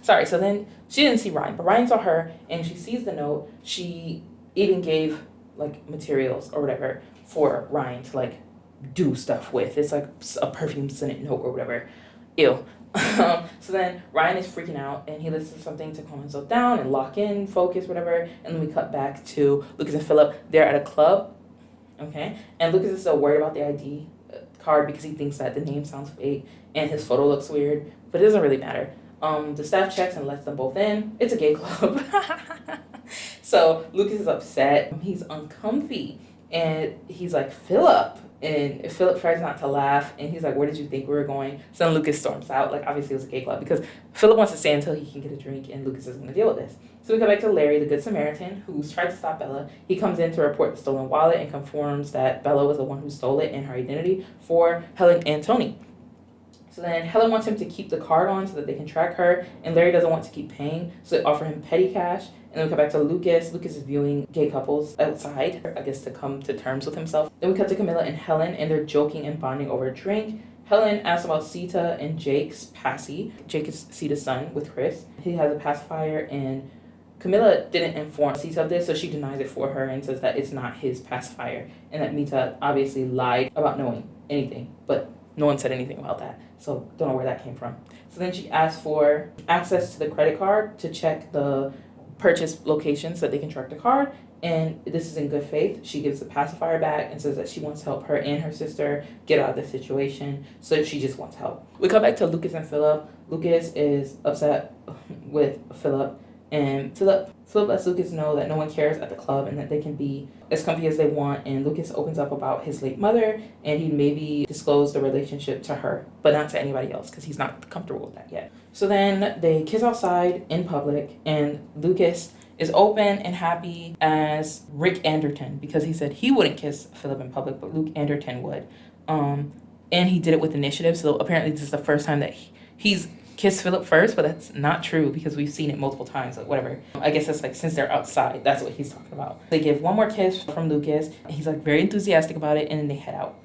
Sorry, so then she didn't see Ryan, but Ryan saw her, and she sees the note. She even gave, like, materials or whatever for Ryan to, like, do stuff with. It's like a perfume-scented note or whatever. Ew. So then Ryan is freaking out, and he listens to something to calm himself down and lock in, focus, whatever. And then we cut back to Lucas and Philip. They're at a club, okay? And Lucas is so worried about the ID card because he thinks that the name sounds fake and his photo looks weird, but it doesn't really matter. The staff checks and lets them both in. It's a gay club. So Lucas is upset. He's uncomfy. And he's like, Philip. And Philip tries not to laugh, and he's like, where did you think we were going? So then Lucas storms out. Like, obviously it was a gay club, because Philip wants to stay until he can get a drink, and Lucas isn't going to deal with this. So we come back to Larry, the Good Samaritan, who's tried to stop Bella. He comes in to report the stolen wallet and confirms that Bella was the one who stole it and her identity for Helen and Tony. So then Helen wants him to keep the card on so that they can track her, and Larry doesn't want to keep paying, so they offer him petty cash. And then we come back to Lucas. Lucas is viewing gay couples outside, I guess, to come to terms with himself. Then we cut to Camilla and Helen, and they're joking and bonding over a drink. Helen asks about Sita and Jake's passy. Jake is Sita's son with Chris. He has a pacifier, and Camilla didn't inform Sita of this, so she denies it for her and says that it's not his pacifier, and that Mita obviously lied about knowing anything, but no one said anything about that, so don't know where that came from. So then she asks for access to the credit card to check the purchase locations so that they can track the card, and this is in good faith. She gives the pacifier back and says that she wants to help her and her sister get out of the situation, so she just wants help. We come back to Lucas and Philip. Lucas is upset with Philip, and Philip lets Lucas know that no one cares at the club and that they can be as comfy as they want, and Lucas opens up about his late mother, and he maybe disclosed the relationship to her, but not to anybody else because he's not comfortable with that yet. So then they kiss outside in public, and Lucas is open and happy as Rick Anderton, because he said he wouldn't kiss Philip in public, but Luke Anderton would. And he did it with initiative, so apparently this is the first time that he's kissed Philip first, but that's not true because we've seen it multiple times, like whatever. I guess it's like since they're outside, that's what he's talking about. They give one more kiss from Lucas, and he's like very enthusiastic about it, and then they head out.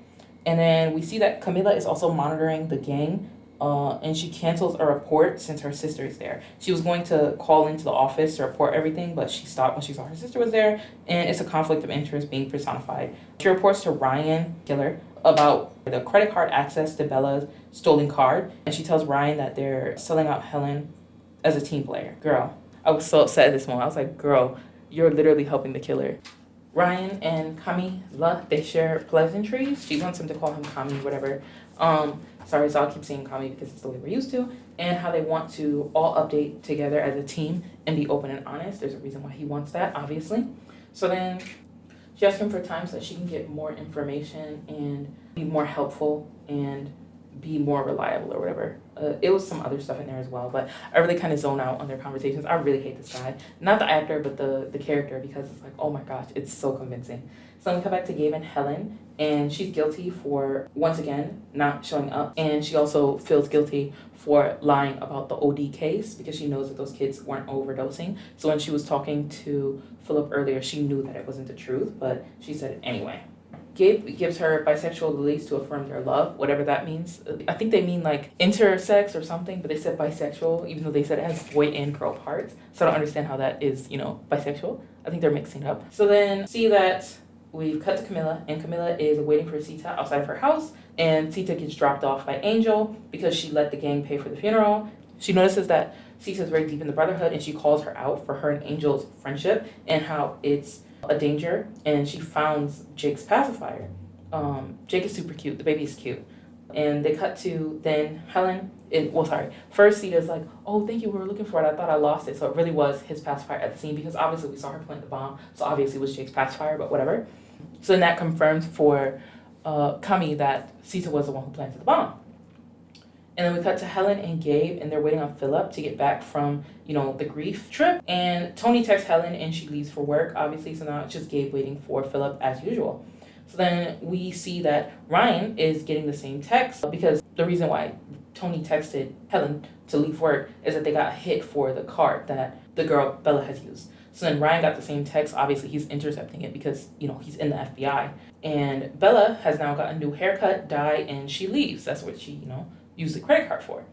And then we see that Camila is also monitoring the gang, and she cancels a report since her sister is there. She was going to call into the office to report everything, but she stopped when she saw her sister was there, and it's a conflict of interest being personified. She reports to Ryan, killer, about the credit card access to Bella's stolen card, and she tells Ryan that they're selling out Helen as a team player. Girl, I was so upset at this moment. I was like, girl, you're literally helping the killer. Ryan and Camila, they share pleasantries. She wants him to call him Kami, whatever. Sorry, so I'll keep saying Kami because it's the way we're used to. And how they want to all update together as a team and be open and honest. There's a reason why he wants that, obviously. So then she asks him for time so that she can get more information and be more helpful and be more reliable or whatever. It was some other stuff in there as well, but I really kind of zone out on their conversations. I really hate this guy. Not the actor, but the character, because it's like, oh my gosh, it's so convincing. So we come back to Gabe and Helen, and she's guilty for, once again, not showing up. And she also feels guilty for lying about the OD case because she knows that those kids weren't overdosing. So when she was talking to Philip earlier, she knew that it wasn't the truth, but she said it anyway. Gabe gives her bisexual release to affirm their love, whatever that means. I think they mean like intersex or something, but they said bisexual, even though they said it has boy and girl parts. So I don't understand how that is, bisexual. I think they're mixing it up. So then see that we cut to Camilla, and Camilla is waiting for Sita outside of her house, and Sita gets dropped off by Angel because she let the gang pay for the funeral. She notices that Sita is very deep in the brotherhood, and she calls her out for her and Angel's friendship and how it's a danger, and she founds Jake's pacifier. Jake is super cute. The baby is cute. And they cut to then Helen. First Sita's like, oh, thank you, we were looking for it. I thought I lost it. So it really was his pacifier at the scene because obviously we saw her plant the bomb. So obviously it was Jake's pacifier, but whatever. So then that confirms for Kami that Sita was the one who planted the bomb. And then we cut to Helen and Gabe, and they're waiting on Philip to get back from, the grief trip. And Tony texts Helen, and she leaves for work, obviously. So now it's just Gabe waiting for Philip as usual. So then we see that Ryan is getting the same text because the reason why Tony texted Helen to leave work is that they got hit for the card that the girl Bella has used. So then Ryan got the same text. Obviously, he's intercepting it because, he's in the FBI. And Bella has now got a new haircut, dye, and she leaves. That's what she, used the credit card for.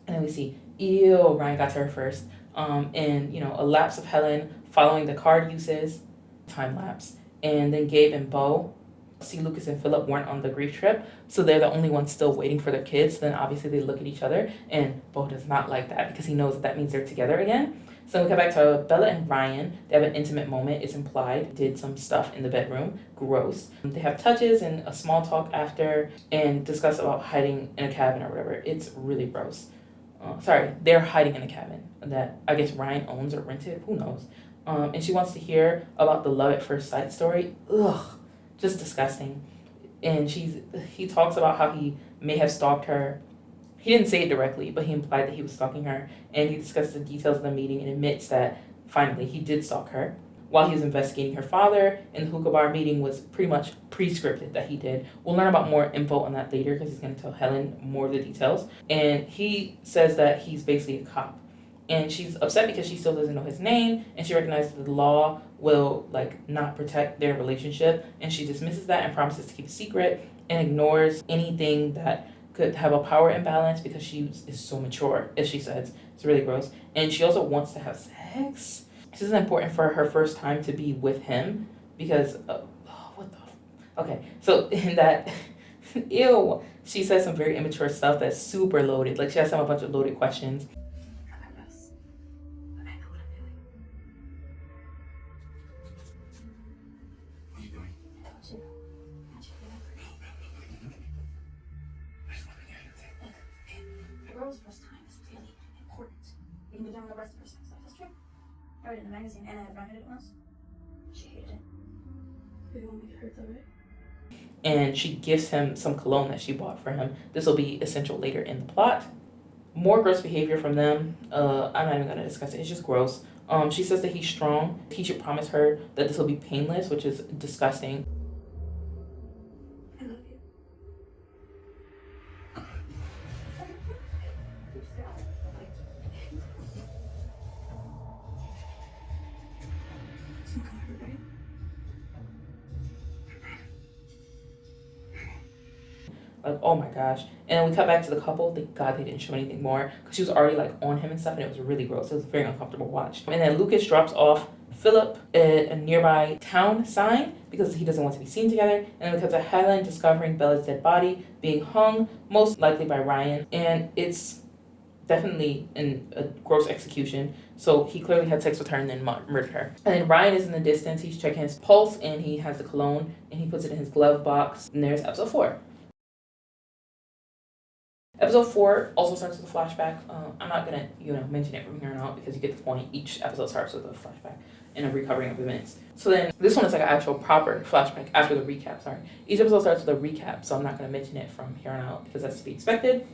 And then we see, Ryan got to her first. And, a lapse of Helen following the card uses, time lapse. And then Gabe and Bo see Lucas and Philip weren't on the grief trip, so they're the only ones still waiting for their kids. Then obviously they look at each other, and Bo does not like that because he knows that means they're together again. So we come back to Bella and Ryan. They have an intimate moment. It's implied. Did some stuff in the bedroom. Gross. They have touches and a small talk after and discuss about hiding in a cabin or whatever. It's really gross. They're hiding in a cabin that I guess Ryan owns or rented. Who knows? And she wants to hear about the love at first sight story. Ugh. just disgusting. And he talks about how he may have stalked her. He didn't say it directly, but he implied that he was stalking her, and he discussed the details of the meeting and admits that finally he did stalk her. While he was investigating her father, and the hookah bar meeting was pretty much pre-scripted that he did. We'll learn about more info on that later because he's going to tell Helen more of the details. And he says that he's basically a cop. And she's upset because she still doesn't know his name, and she recognizes that the law will not protect their relationship, and she dismisses that and promises to keep it secret and ignores anything that could have a power imbalance because she is so mature, as she says. It's really gross. And she also wants to have sex. This is important for her first time to be with him because, what the, okay, so in that, ew, she says some very immature stuff that's super loaded. She has a bunch of loaded questions. I'm nervous, but I know what I'm doing. What are you doing? I told you. I should get over it. I just want to get everything. A girl's first time is really important. You can determine the rest of her sex life. That's true. I read it in the magazine and I had read it once. She hated it. You won't make it hurt though, right? And she gives him some cologne that she bought for him. This will be essential later in the plot. More gross behavior from them. I'm not even going to discuss it. It's just gross. She says that he's strong. He should promise her that this will be painless, which is disgusting. I love you. It's not gonna hurt, right? Oh my gosh. And then we cut back to the couple. Thank God they didn't show anything more because she was already on him and stuff, and it was really gross. It was a very uncomfortable watch. And then Lucas drops off Philip at a nearby town sign because he doesn't want to be seen together. And then we cut to Helen discovering Bella's dead body being hung, most likely by Ryan. And it's definitely a gross execution. So he clearly had sex with her and then murdered her. And then Ryan is in the distance. He's checking his pulse and he has the cologne and he puts it in his glove box. And there's episode 4. Episode 4 also starts with a flashback. I'm not gonna, mention it from here on out because you get the point. Each episode starts with a flashback and a recovering of events. So then this one is an actual proper flashback after the recap. Sorry, each episode starts with a recap, so I'm not gonna mention it from here on out because that's to be expected.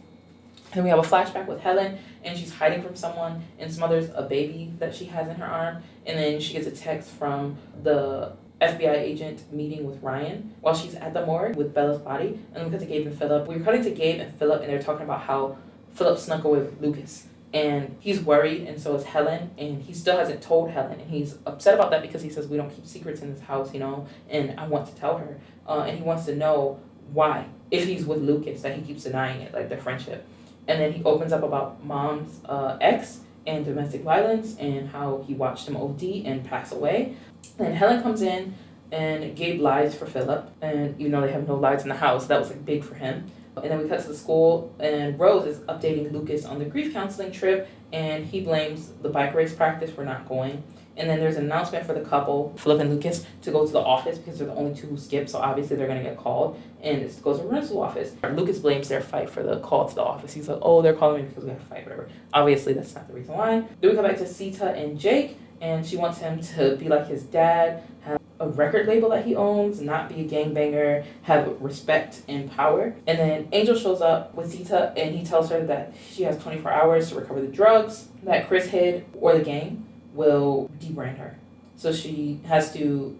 And we have a flashback with Helen, and she's hiding from someone and smothers a baby that she has in her arm. And then she gets a text from the FBI agent meeting with Ryan while she's at the morgue with Bella's body. And we cut to Gabe and Philip. We're cutting to Gabe and Philip, and they're talking about how Philip snuck away with Lucas. And he's worried, and so is Helen, and he still hasn't told Helen. And he's upset about that because he says, we don't keep secrets in this house, and I want to tell her. And he wants to know why, if he's with Lucas, that he keeps denying it, their friendship. And then he opens up about mom's ex and domestic violence and how he watched him OD and pass away. And Helen comes in and Gabe lies for Philip, and even though they have no lies in the house, that was big for him. And then we cut to the school, and Rose is updating Lucas on the grief counseling trip, and he blames the bike race practice for not going. And then there's an announcement for the couple, Philip and Lucas, to go to the office because they're the only two who skip, so obviously they're going to get called, and it goes to the rental office. Lucas blames their fight for the call to the office. He's like, oh, they're calling me because we have a fight, whatever. Obviously, that's not the reason why. Then we come back to Sita and Jake, and she wants him to be like his dad, have a record label that he owns, not be a gangbanger, have respect and power. And then Angel shows up with Sita, and he tells her that she has 24 hours to recover the drugs that Chris hid, or the gang will debrand her. So she has to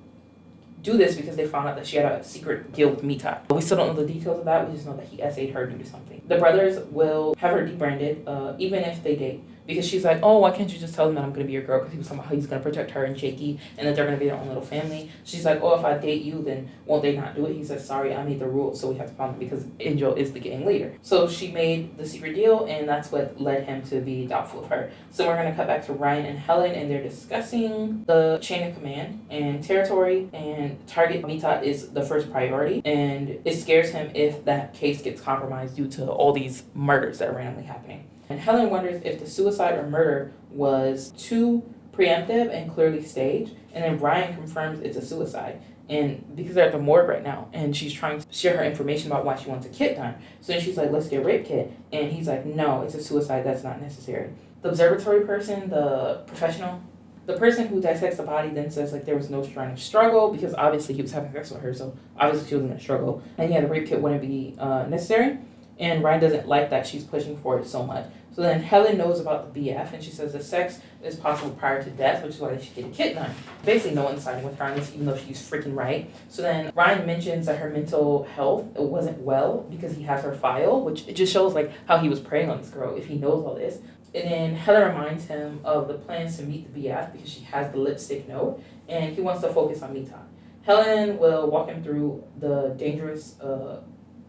do this because they found out that she had a secret deal with Mita. We still don't know the details of that. We just know that he essayed her due to something. The brothers will have her debranded, even if they date. Because she's like, oh, why can't you just tell them that I'm going to be your girl? Because he was talking about how he's going to protect her and Jakey and that they're going to be their own little family. She's like, oh, if I date you, then won't they not do it? He says, sorry, I made the rules, so we have to follow them because Angel is the gang leader. So she made the secret deal, and that's what led him to be doubtful of her. So we're going to cut back to Ryan and Helen, and they're discussing the chain of command and territory, and target Mita is the first priority, and it scares him if that case gets compromised due to all these murders that are randomly happening. And Helen wonders if the suicide or murder was too preemptive and clearly staged. And then Ryan confirms it's a suicide. And because they're at the morgue right now, and she's trying to share her information about why she wants a kit done. So then she's like, let's get a rape kit. And he's like, no, it's a suicide. That's not necessary. The observatory person, the professional, The person who dissects the body then says like there was no sign of struggle because obviously he was having sex with her, so obviously she wasn't gonna struggle. And yeah, the rape kit wouldn't be necessary. And Ryan doesn't like that she's pushing for it so much. So then Helen knows about the BF and she says the sex is possible prior to death, which is why they should get a kit done. Basically, no one's siding with her on this, even though she's freaking right. So then Ryan mentions that her mental health wasn't well because he has her file, which it just shows like how he was preying on this girl if he knows all this. And then Helen reminds him of the plans to meet the BF because she has the lipstick note and he wants to focus on me time. Helen will walk him through the dangerous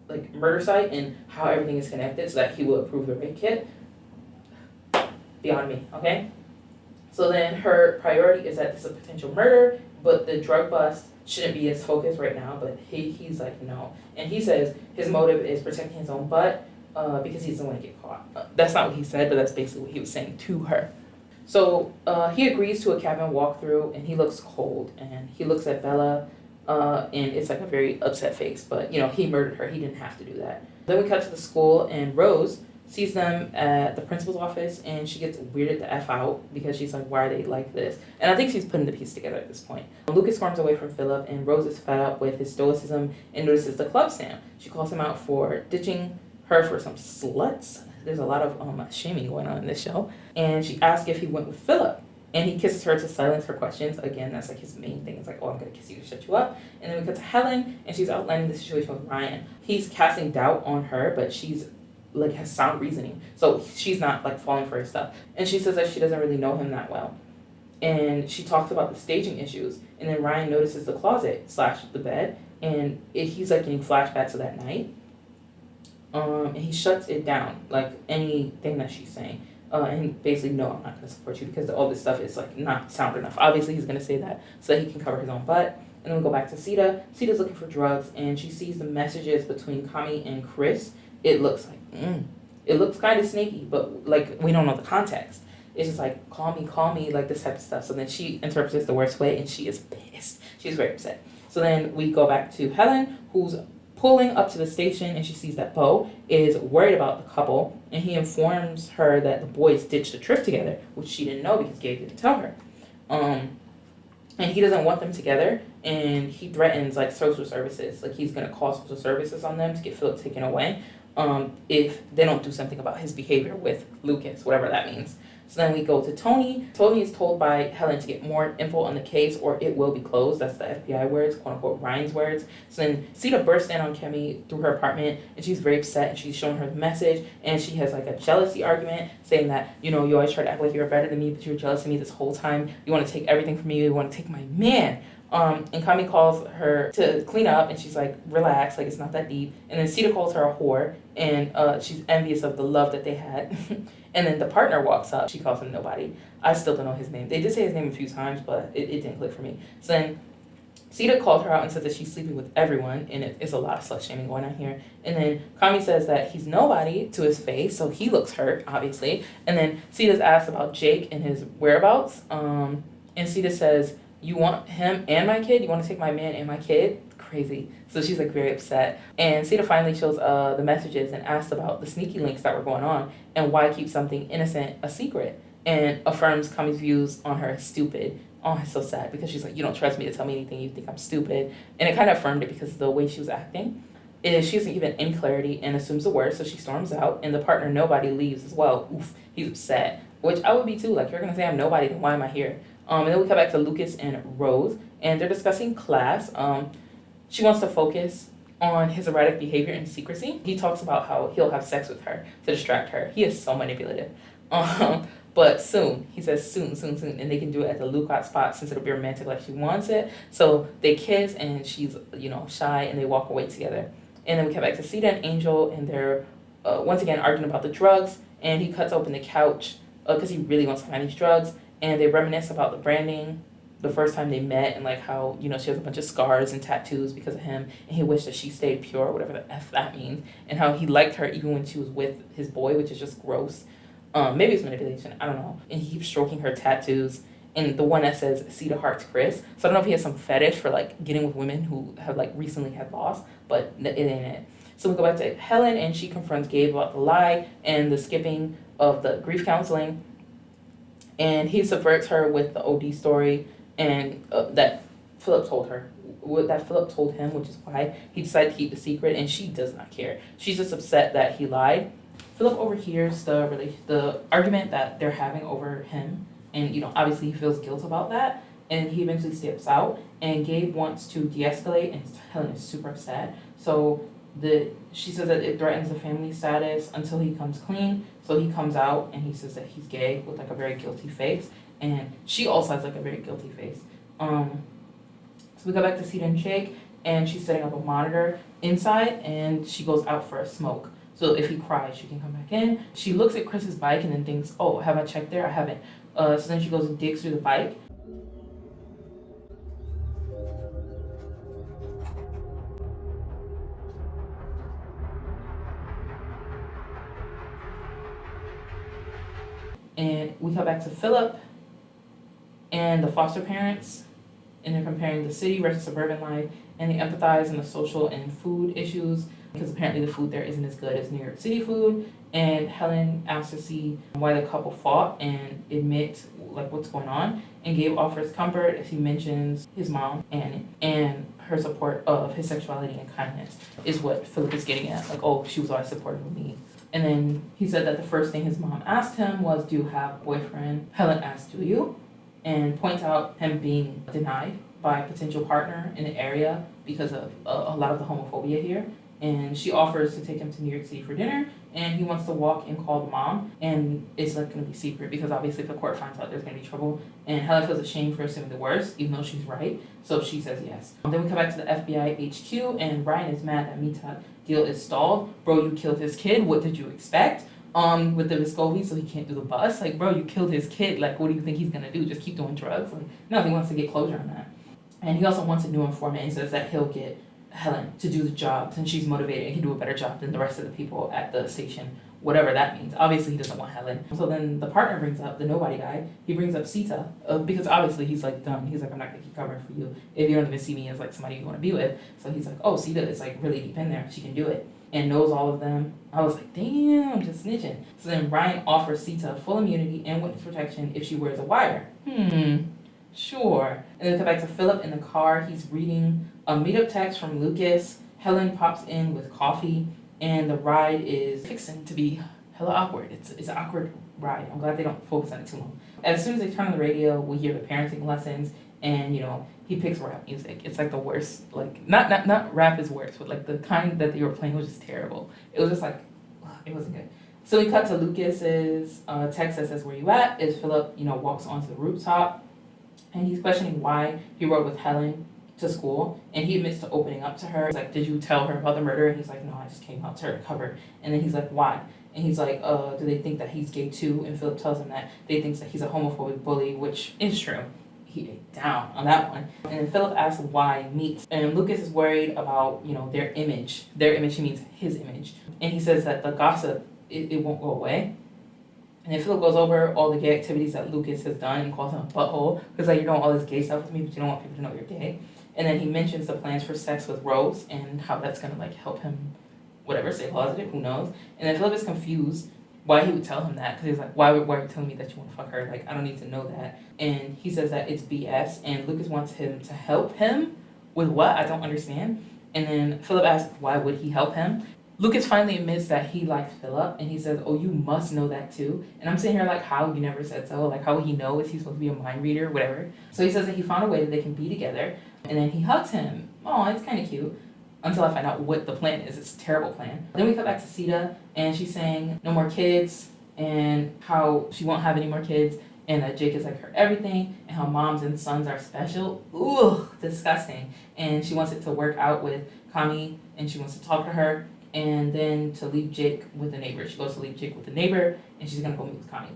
like murder site and how everything is connected so that he will approve the rape kit. Beyond me, okay? So then her priority is that this is a potential murder, but the drug bust shouldn't be his focus right now, but he's like, no. And he says his motive is protecting his own butt because he doesn't want to get caught. That's not what he said, but that's basically what he was saying to her. So he agrees to a cabin walkthrough and he looks cold and he looks at Bella and it's like a very upset face, but you know, he murdered her. He didn't have to do that. Then we cut to the school and Rose sees them at the principal's office and she gets weirded the F out because she's like, why are they like this? And I think she's putting the piece together at this point. Lucas storms away from Philip and Rose is fed up with his stoicism and notices the club Sam. She calls him out for ditching her for some sluts. There's a lot of shaming going on in this show. And she asks if he went with Philip. And he kisses her to silence her questions. Again, that's like his main thing. It's like, oh, I'm going to kiss you to shut you up. And then we cut to Helen and she's outlining the situation with Ryan. He's casting doubt on her, but she's like has sound reasoning, so she's not like falling for his stuff. And she says that she doesn't really know him that well, and she talks about the staging issues. And then Ryan notices the closet / the bed, and he's like getting flashbacks of that night, and he shuts it down like anything that she's saying, and basically, no, I'm not going to support you because all this stuff is like not sound enough. Obviously he's going to say that so that he can cover his own butt. And then we go back to Sita. Sita's looking for drugs and she sees the messages between Kami and Chris. It looks like it looks kind of sneaky, but like we don't know the context. It's just like call me, like this type of stuff. So then she interprets it the worst way and she is pissed. She's very upset. So then we go back to Helen, who's pulling up to the station and she sees that Bo is worried about the couple and he informs her that the boys ditched a trip together, which she didn't know because Gabe didn't tell her. And he doesn't want them together and he threatens like social services. Like he's gonna call social services on them to get Philip taken away. If they don't do something about his behavior with Lucas, whatever that means. So then we go to Tony. Tony is told by Helen to get more info on the case or it will be closed. That's the FBI words, quote unquote Ryan's words. So then Sita bursts in on Kemi through her apartment and she's very upset and she's showing her the message and she has like a jealousy argument saying that, you know, you always try to act like you're better than me, but you're jealous of me this whole time. You want to take everything from me. You want to take my man. And Kami calls her to clean up and she's like, relax, like it's not that deep. And then Sita calls her a whore and she's envious of the love that they had. And then the partner walks up. She calls him nobody. I still don't know his name. They did say his name a few times, but it didn't click for me. So then Sita called her out and said that she's sleeping with everyone, and it's a lot of slut shaming going on here. And then Kami says that he's nobody to his face, so he looks hurt, obviously. And then Sita's asked about Jake and his whereabouts. And Sita says, you want him and my kid? You want to take my man and my kid? Crazy. So she's like very upset. And Sita finally shows the messages and asks about the sneaky links that were going on and why keep something innocent a secret, and affirms Kami's views on her as stupid. Oh, it's so sad because she's like, you don't trust me to tell me anything, you think I'm stupid. And it kind of affirmed it because of the way she was acting. She doesn't give it any clarity and assumes the worst, so she storms out, and the partner nobody leaves as well. Oof, he's upset, which I would be too. Like, you're gonna say I'm nobody, then why am I here? And then we come back to Lucas and Rose, and they're discussing class. She wants to focus on his erratic behavior and secrecy. He talks about how he'll have sex with her to distract her. He is so manipulative. But soon, he says soon, and they can do it at the lookout spot since it'll be romantic like she wants it. So they kiss, and she's, you know, shy, and they walk away together. And then we come back to Sita and Angel, and they're once again arguing about the drugs, and he cuts open the couch because he really wants to find these drugs, and they reminisce about the branding, the first time they met, and like how, you know, she has a bunch of scars and tattoos because of him, and he wished that she stayed pure, whatever the F that means, and how he liked her even when she was with his boy, which is just gross. Maybe it's manipulation, I don't know. And he keeps stroking her tattoos, and the one that says Sita Hearts Chris. So I don't know if he has some fetish for like getting with women who have like recently had loss, but it ain't it. So we go back to Helen, and she confronts Gabe about the lie and the skipping of the grief counseling. And he subverts her with the OD story and that Philip told her, that Philip told him, which is why he decided to keep the secret, and she does not care. She's just upset that he lied. Philip overhears the argument that they're having over him, and obviously he feels guilt about that, and he eventually steps out. And Gabe wants to de-escalate, and Helen is super upset. So she says that it threatens the family status until he comes clean. So he comes out and he says that he's gay with like a very guilty face, and she also has like a very guilty face. So we go back to Sita and Jake, and she's setting up a monitor inside, and she goes out for a smoke. So if he cries, she can come back in. She looks at Chris's bike and then thinks, oh, have I checked there? I haven't. So then she goes and digs through the bike. And we come back to Philip and the foster parents, and they're comparing the city versus suburban life, and they empathize in the social and food issues, because apparently the food there isn't as good as New York City food. And Helen asks to see why the couple fought and admit like what's going on. And Gabe offers comfort as he mentions his mom and her support of his sexuality and kindness is what Philip is getting at. Like, oh, she was always supportive of me. And then he said that the first thing his mom asked him was, do you have a boyfriend? Helen asked, do you? And points out him being denied by a potential partner in the area because of a lot of the homophobia here. And she offers to take him to New York City for dinner, and he wants to walk and call the mom, and it's like going to be secret because obviously if the court finds out, there's going to be trouble. And Helen feels ashamed for assuming the worst, even though she's right, so she says yes. Then we come back to the FBI HQ, and Brian is mad that Mita deal is stalled. Bro, you killed his kid. What did you expect? With the Viscovi, so he can't do the bus. Like, bro, you killed his kid. Like, what do you think he's gonna do? Just keep doing drugs? Like, no, he wants to get closure on that. And he also wants a new informant. He says that he'll get Helen to do the job since she's motivated and can do a better job than the rest of the people at the station, whatever that means. Obviously, he doesn't want Helen. So then the partner brings up, the nobody guy, he brings up Sita, because obviously he's like dumb. He's like, I'm not gonna keep covering for you if you don't even see me as like somebody you want to be with. So he's like, oh, Sita is like really deep in there. She can do it. And knows all of them. I was like, damn, just snitching. So then Brian offers Sita full immunity and witness protection if she wears a wire. Sure. And then we come back to Philip in the car. He's reading a meetup text from Lucas. Helen pops in with coffee, and the ride is fixing to be hella awkward. It's an awkward ride. I'm glad they don't focus on it too long. As soon as they turn on the radio, we hear the parenting lessons, and he picks rap music. It's like the worst. Like not rap is worse, but like the kind that they were playing was just terrible. It was just like it wasn't good. So we cut to Lucas's text that says, "Where you at?" As Philip walks onto the rooftop, and he's questioning why he rode with Helen to school, and he admits to opening up to her. He's like, did you tell her about the murder? And he's like, no, I just came out to her to cover. And then he's like, why? And he's like, do they think that he's gay too? And Philip tells him that they think that he's a homophobic bully, which is true. He ate down on that one. And then Philip asks why meat. And Lucas is worried about, their image. Their image, he means his image. And he says that the gossip, it won't go away. And then Philip goes over all the gay activities that Lucas has done and calls him a butthole. Because like, you're doing all this gay stuff with me, but you don't want people to know you're gay. And then he mentions the plans for sex with Rose and how that's going to like help him, whatever, stay positive, who knows. And then Philip is confused why he would tell him that. Because he's like, why are you telling me that you want to fuck her? Like, I don't need to know that. And he says that it's BS. And Lucas wants him to help him with what? I don't understand. And then Philip asks, why would he help him? Lucas finally admits that he likes Philip, and he says, oh, you must know that too. And I'm sitting here like, how? You never said so. Like, how would he know? Is he supposed to be a mind reader? Whatever. So he says that he found a way that they can be together, and then he hugs him. Oh, it's kind of cute. Until I find out what the plan is. It's a terrible plan. Then we cut back to Sita, and she's saying no more kids, and how she won't have any more kids, and that Jake is like her everything, and how moms and sons are special. Ooh, disgusting. And she wants it to work out with Kami, and she wants to talk to her. And then to leave Jake with the neighbor. She goes to leave Jake with the neighbor, and she's going to go meet with Kami.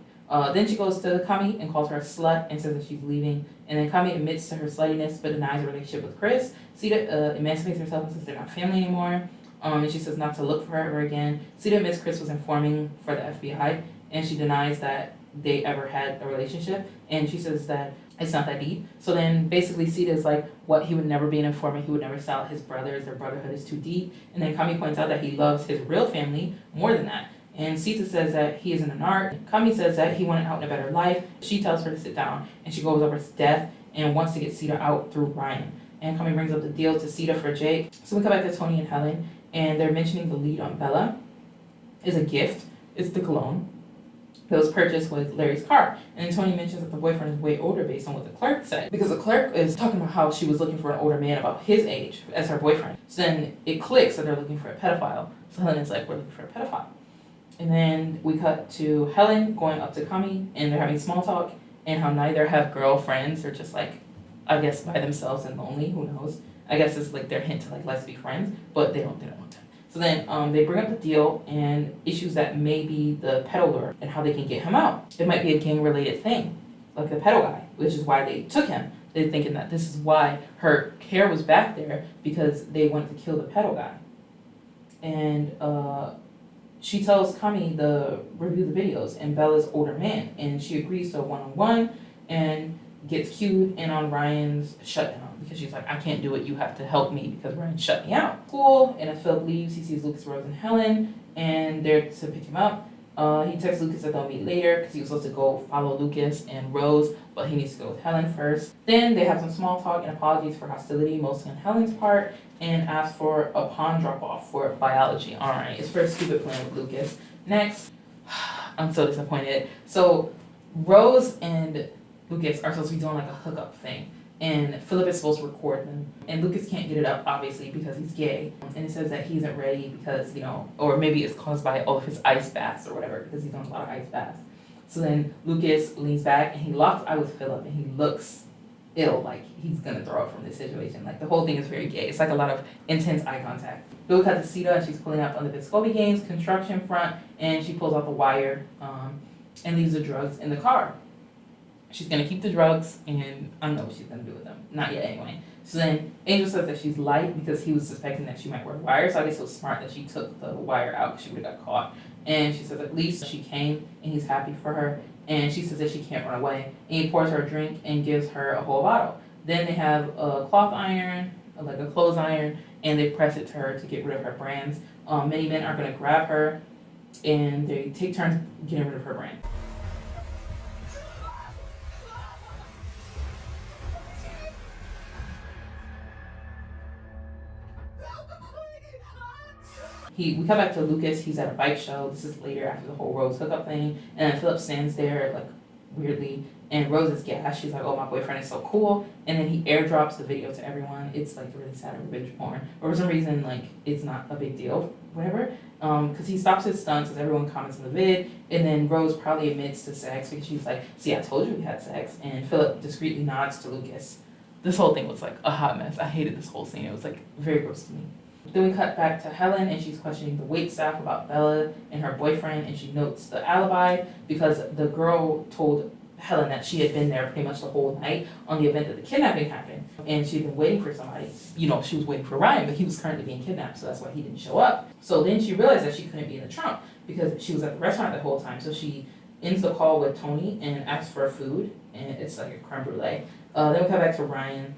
Then she goes to Kami and calls her a slut and says that she's leaving. And then Kami admits to her sluttiness but denies a relationship with Chris. Sita emancipates herself and says they're not family anymore. And she says not to look for her ever again. Sita admits Chris was informing for the FBI, and she denies that they ever had a relationship. And she says that it's not that deep. So then basically Sita is like, what, he would never be an informant, he would never sell his brothers, their brotherhood is too deep. And then Kami points out that he loves his real family more than that. And Sita says that he isn't an art. Kami says that he wanted out in a better life. She tells her to sit down, and she goes over to Death and wants to get Sita out through Ryan. And Kami brings up the deal to Sita for Jake. So we come back to Tony and Helen, and they're mentioning the lead on Bella is a gift. It's the cologne that was purchased with Larry's car. And then Tony mentions that the boyfriend is way older based on what the clerk said. Because the clerk is talking about how she was looking for an older man about his age as her boyfriend. So then it clicks that they're looking for a pedophile. So Helen is like, we're looking for a pedophile. And then we cut to Helen going up to Kami, and they're having small talk, and how neither have girlfriends. They're just like, I guess, by themselves and lonely. Who knows? I guess it's like their hint to like, let's be friends, but they don't want to. So then they bring up the deal and issues that may be the peddler and how they can get him out. It might be a gang-related thing, like the pedo guy, which is why they took him. They're thinking that this is why her hair was back there, because they wanted to kill the pedo guy. And she tells Kami to review the videos and Bella's older man, and she agrees to a one-on-one and gets cued in on Ryan's shutdown because she's like, I can't do it, you have to help me because Ryan shut me out. Cool. And as Philip leaves, he sees Lucas, Rose, and Helen, and they're to pick him up. He texts Lucas that they'll meet later because he was supposed to go follow Lucas and Rose, but he needs to go with Helen first. Then they have some small talk and apologies for hostility, mostly on Helen's part, and ask for a pawn drop-off for biology. All right, it's for a stupid plan with Lucas. Next, I'm so disappointed. So Rose and Lucas are supposed to be doing like a hookup thing, and Philip is supposed to record them, and Lucas can't get it up obviously because he's gay, and it says that he isn't ready because, you know, or maybe it's caused by all of his ice baths or whatever, because he's done a lot of ice baths. So then Lucas leans back and he locks eyes with Philip, and he looks ill, like he's gonna throw up from this situation. Like the whole thing is very gay. It's like a lot of intense eye contact. Bill cut to Sita, and she's pulling up on the Viscobi Games construction front, and she pulls out the wire and leaves the drugs in the car. She's gonna keep the drugs, and I don't know what she's gonna do with them. Not yet, anyway. So then Angel says that she's light because he was suspecting that she might wear wire. So I guess it was smart that she took the wire out because she would have got caught. And she says at least she came, and he's happy for her. And she says that she can't run away. And he pours her a drink and gives her a whole bottle. Then they have a cloth iron, like a clothes iron, and they press it to her to get rid of her brands. Many men are gonna grab her, and they take turns getting rid of her brand. We come back to Lucas. He's at a bike show. This is later after the whole Rose hookup thing. And Philip stands there like weirdly, and Rose is gassed. She's like, oh, my boyfriend is so cool. And then he airdrops the video to everyone. It's like really sad revenge porn. Or for some reason, like it's not a big deal, whatever. Because he stops his stunts as everyone comments on the vid. And then Rose probably admits to sex because she's like, see, I told you we had sex. And Philip discreetly nods to Lucas. This whole thing was like a hot mess. I hated this whole scene. It was like very gross to me. Then we cut back to Helen, and she's questioning the wait staff about Bella and her boyfriend, and she notes the alibi because the girl told Helen that she had been there pretty much the whole night on the event that the kidnapping happened, and she'd been waiting for somebody. You know, she was waiting for Ryan, but he was currently being kidnapped, so that's why he didn't show up. So then she realized that she couldn't be in the trunk because she was at the restaurant the whole time, so she ends the call with Tony and asks for food, and it's like a creme brulee. Then we come back to Ryan,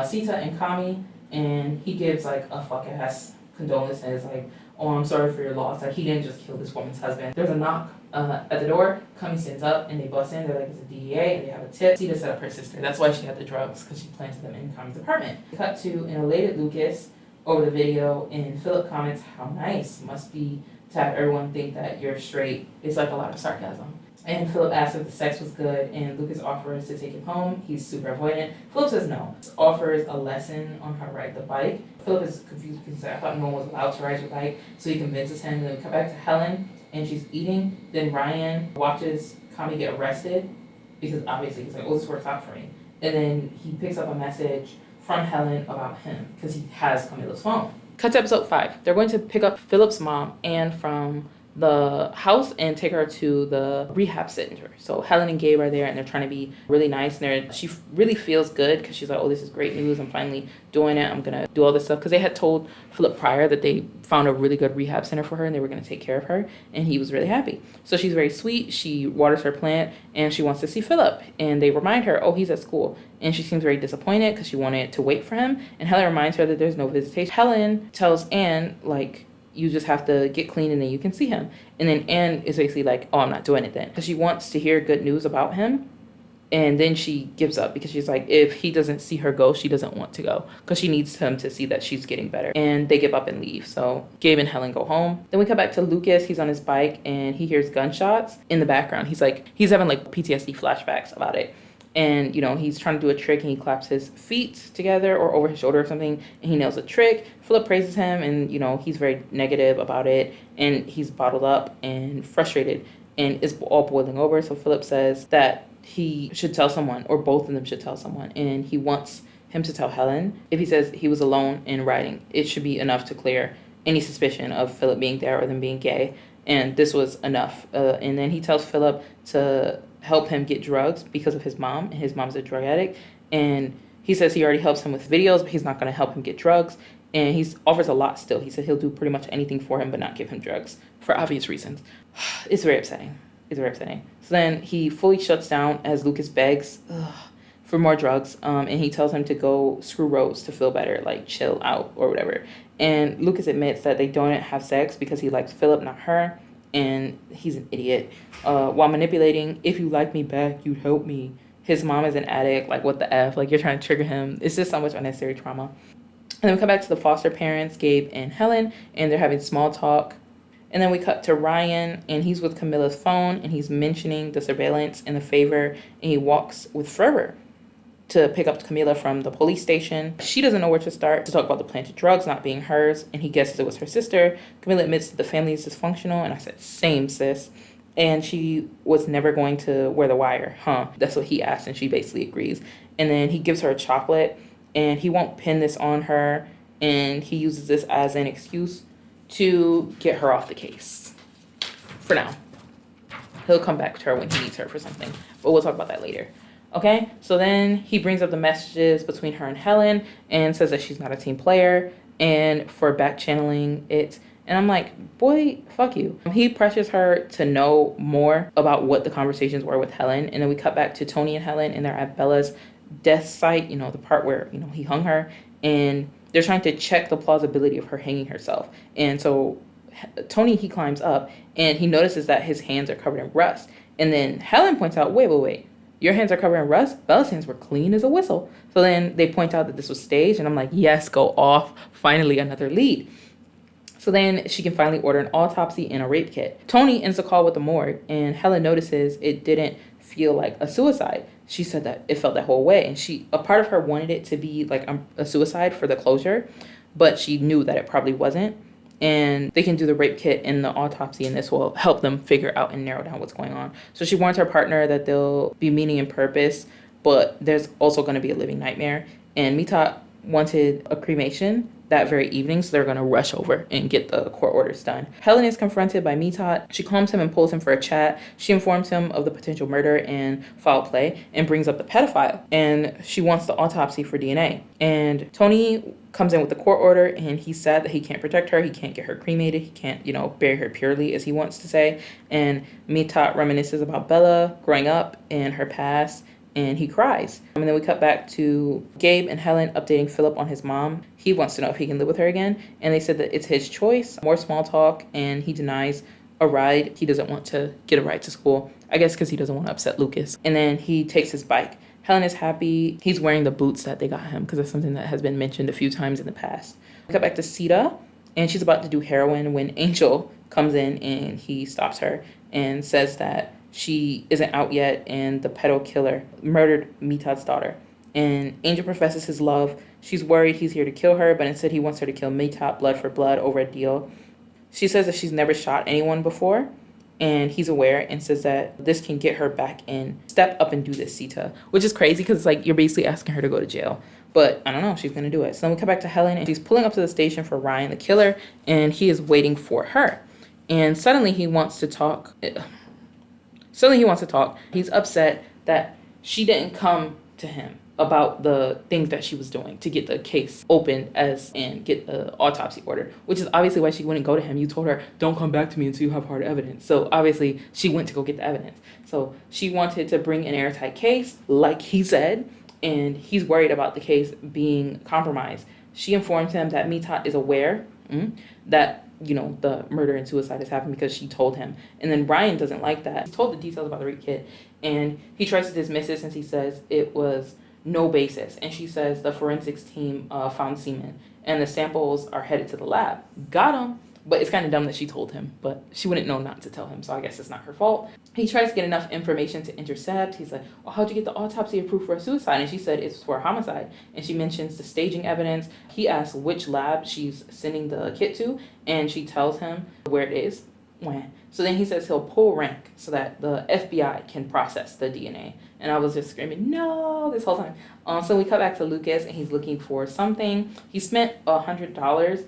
Sita, and Kami. And he gives like a fuck ass condolences, like, oh, I'm sorry for your loss. Like he didn't just kill this woman's husband. There's a knock at the door. Kami stands up and they bust in. They're like, it's a DEA and they have a tip. Sita set up her sister. That's why she had the drugs, because she planted them in Kami's apartment. Cut to an elated Lucas over the video, and Philip comments how nice must be to have everyone think that you're straight. It's like a lot of sarcasm. And Philip asks if the sex was good, and Lucas offers to take him home. He's super avoidant. Philip says no. Offers a lesson on how to ride the bike. Philip is confused because he's like, I thought no one was allowed to ride your bike. So he convinces him. Then we come back to Helen, and she's eating. Then Ryan watches Kami get arrested because obviously he's like, oh, this works out for me. And then he picks up a message from Helen about him because he has Camilo's phone. Cut to episode 5. They're going to pick up Philip's mom, Anne, from the house and take her to the rehab center. So Helen and Gabe are there, and they're trying to be really nice, and she really feels good because she's like, oh, this is great news. I'm finally doing it. I'm gonna do all this stuff because they had told Philip prior that they found a really good rehab center for her and they were gonna take care of her, and he was really happy. So she's very sweet. She waters her plant and she wants to see Philip, and they remind her, oh, he's at school, and she seems very disappointed because she wanted to wait for him, and Helen reminds her that there's no visitation. Helen tells Anne, like, you just have to get clean and then you can see him. And then Anne is basically like, oh, I'm not doing it then. Because she wants to hear good news about him. And then she gives up because she's like, if he doesn't see her go, she doesn't want to go because she needs him to see that she's getting better. And they give up and leave. So Gabe and Helen go home. Then we come back to Lucas. He's on his bike and he hears gunshots in the background. He's having like PTSD flashbacks about it. And, you know, he's trying to do a trick and he claps his feet together or over his shoulder or something. And he nails a trick. Philip praises him and, you know, he's very negative about it. And he's bottled up and frustrated and is all boiling over. So Philip says that he should tell someone, or both of them should tell someone. And he wants him to tell Helen. If he says he was alone in riding, it should be enough to clear any suspicion of Philip being there or them being gay. And this was enough. And then he tells Philip to help him get drugs because of his mom. And his mom's a drug addict. And he says he already helps him with videos, but he's not going to help him get drugs. And he offers a lot still. He said he'll do pretty much anything for him, but not give him drugs for obvious reasons. It's very upsetting. It's very upsetting. So then he fully shuts down as Lucas begs for more drugs. And he tells him to go screw Rose to feel better, like chill out or whatever. And Lucas admits that they don't have sex because he likes Philip, not her. And he's an idiot. While manipulating, if you like me back, you'd help me. His mom is an addict. Like, what the F? Like, you're trying to trigger him. It's just so much unnecessary trauma. And then we come back to the foster parents, Gabe and Helen, and they're having small talk. And then we cut to Ryan, and he's with Camilla's phone, and he's mentioning the surveillance and the favor, and he walks with fervor to pick up Camilla from the police station. She doesn't know where to start to talk about the planted drugs not being hers, and he guesses it was her sister. Camilla admits that the family is dysfunctional, and I said, same, sis. And she was never going to wear the wire, huh? That's what he asked, and she basically agrees. And then he gives her a chocolate, and he won't pin this on her, and he uses this as an excuse to get her off the case. For now. He'll come back to her when he needs her for something. But we'll talk about that later. Okay? So then he brings up the messages between her and Helen and says that she's not a team player and for back channeling it. And I'm like, boy, fuck you. He pressures her to know more about what the conversations were with Helen. And then we cut back to Tony and Helen and they're at Bella's death site, you know, the part where, you know, he hung her. And they're trying to check the plausibility of her hanging herself. And so Tony, he climbs up and he notices that his hands are covered in rust. And then Helen points out, wait. Your hands are covered in rust? Bella's hands were clean as a whistle. So then they point out that this was staged. And I'm like, yes, go off. Finally, another lead. So then she can finally order an autopsy and a rape kit. Tony ends the call with the morgue. And Helen notices it didn't feel like a suicide. She said that it felt that whole way. And a part of her wanted it to be like a suicide for the closure, but she knew that it probably wasn't. And they can do the rape kit and the autopsy, and this will help them figure out and narrow down what's going on. So she warns her partner that they'll be meaning and purpose, but there's also going to be a living nightmare. And Mitat wanted a cremation that very evening, so they're going to rush over and get the court orders done. Helen is confronted by Mitat. She calms him and pulls him for a chat. She informs him of the potential murder and foul play and brings up the pedophile. And she wants the autopsy for DNA. And Tony comes in with the court order, and he's sad that he can't protect her. He can't get her cremated. He can't, bury her purely, as he wants to say. And Mitat reminisces about Bella growing up and her past, and he cries. And then we cut back to Gabe and Helen updating Philip on his mom. He wants to know if he can live with her again. And they said that it's his choice. More small talk, and he denies a ride. He doesn't want to get a ride to school. I guess because he doesn't want to upset Lucas. And then he takes his bike. Helen is happy. He's wearing the boots that they got him because that's something that has been mentioned a few times in the past. We cut back to Sita, and she's about to do heroin when Angel comes in and he stops her and says that she isn't out yet, and the pedo killer murdered Mitat's daughter. And Angel professes his love. She's worried he's here to kill her, but instead he wants her to kill Mitat blood for blood over a deal. She says that she's never shot anyone before, and he's aware and says that this can get her back in. Step up and do this, Sita. Which is crazy because it's like you're basically asking her to go to jail. But I don't know, she's going to do it. So then we come back to Helen, and she's pulling up to the station for Ryan, the killer, and he is waiting for her. And suddenly he wants to talk. He's upset that she didn't come to him about the things that she was doing to get the case opened and get the autopsy ordered, which is obviously why she wouldn't go to him. You told her, don't come back to me until you have hard evidence. So obviously she went to go get the evidence. So she wanted to bring an airtight case, like he said, and he's worried about the case being compromised. She informs him that Mitat is aware that the murder and suicide has happened because she told him. And then Ryan doesn't like that. He's told the details about the rape kit, and he tries to dismiss it since he says it was no basis. And she says the forensics team found semen, and the samples are headed to the lab. Got him. But it's kind of dumb that she told him, but she wouldn't know not to tell him, so I guess it's not her fault. He tries to get enough information to intercept. He's like, well, how'd you get the autopsy approved for a suicide? And she said it's for a homicide. And she mentions the staging evidence. He asks which lab she's sending the kit to, and she tells him where it is. When. So then he says he'll pull rank so that the FBI can process the DNA. And I was just screaming, no, this whole time. So we cut back to Lucas, and he's looking for something. He spent $100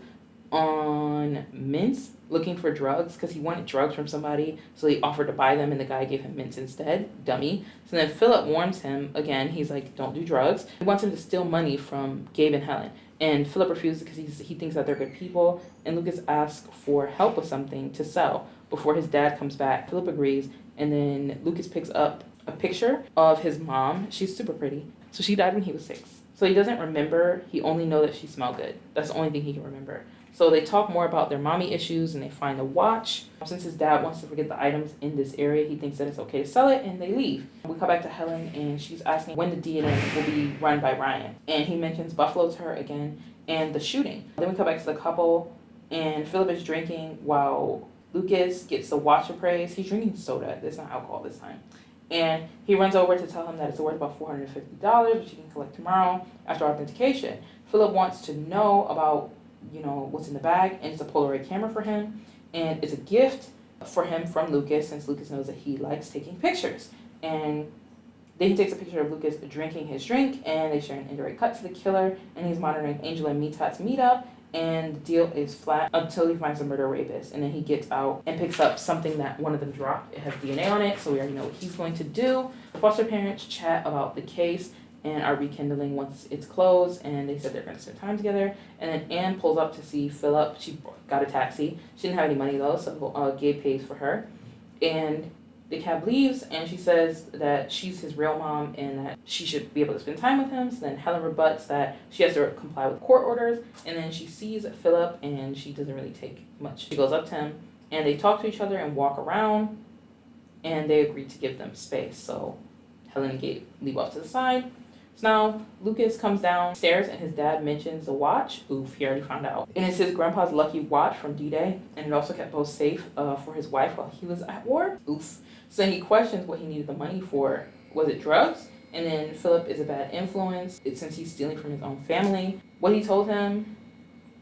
on mints looking for drugs because he wanted drugs from somebody, so he offered to buy them, and the guy gave him mints instead. Dummy. So then Philip warns him again. He's like, don't do drugs. He wants him to steal money from Gabe and Helen, and Philip refuses because he thinks that they're good people. And Lucas asks for help with something to sell before his dad comes back. Philip agrees, and then Lucas picks up a picture of his mom. She's super pretty. So she died when he was 6. So he doesn't remember. He only knows that she smelled good. That's the only thing he can remember. So they talk more about their mommy issues, and they find a watch. Since his dad wants to forget the items in this area, he thinks that it's okay to sell it, and they leave. We come back to Helen, and she's asking when the DNA will be run by Ryan. And he mentions Buffalo to her again and the shooting. Then we come back to the couple, and Philip is drinking while Lucas gets the watch appraised. He's drinking soda. There's not alcohol this time. And he runs over to tell him that it's worth about $450, which he can collect tomorrow after authentication. Philip wants to know about what's in the bag, and it's a Polaroid camera for him, and it's a gift for him from Lucas, since Lucas knows that he likes taking pictures. And then he takes a picture of Lucas drinking his drink, and they share an indirect cut to the killer, and he's monitoring Angel and Mitat's meetup, and the deal is flat until he finds the murder rapist. And then he gets out and picks up something that one of them dropped. It has DNA on it, so we already know what he's going to do. The foster parents chat about the case and are rekindling once it's closed, and they said they're going to spend time together. And then Anne pulls up to see Philip. She got a taxi. She didn't have any money though, so Gabe pays for her. And the cab leaves, and she says that she's his real mom and that she should be able to spend time with him. So then Helen rebuts that she has to comply with court orders, and then she sees Philip, and she doesn't really take much. She goes up to him, and they talk to each other and walk around, and they agree to give them space. So Helen and Gabe leave off to the side. So now Lucas comes downstairs, and his dad mentions the watch. Oof, he already found out. And it's his grandpa's lucky watch from D-Day, and it also kept both safe for his wife while he was at war. Oof. So then he questions what he needed the money for. Was it drugs? And then Philip is a bad influence since he's stealing from his own family. What he told him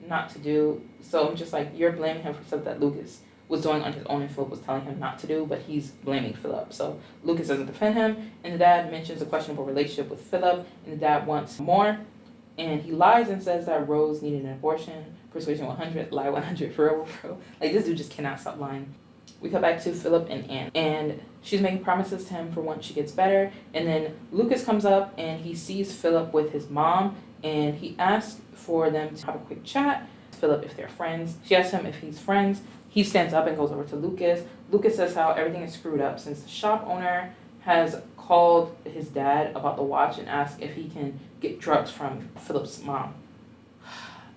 not to do. So I'm just like, you're blaming him for stuff that Lucas was doing on his own, and Philip was telling him not to do, but he's blaming Philip. So Lucas doesn't defend him, and the dad mentions a questionable relationship with Philip, and the dad wants more, and he lies and says that Rose needed an abortion. Persuasion 100, lie 100, for real, bro. Like, this dude just cannot stop lying. We come back to Philip and Anne, and she's making promises to him for once she gets better, and then Lucas comes up, and he sees Philip with his mom, and he asks for them to have a quick chat. Philip if they're friends. She asks him if he's friends. He stands up and goes over to Lucas. Lucas says how everything is screwed up since the shop owner has called his dad about the watch and asked if he can get drugs from Philip's mom.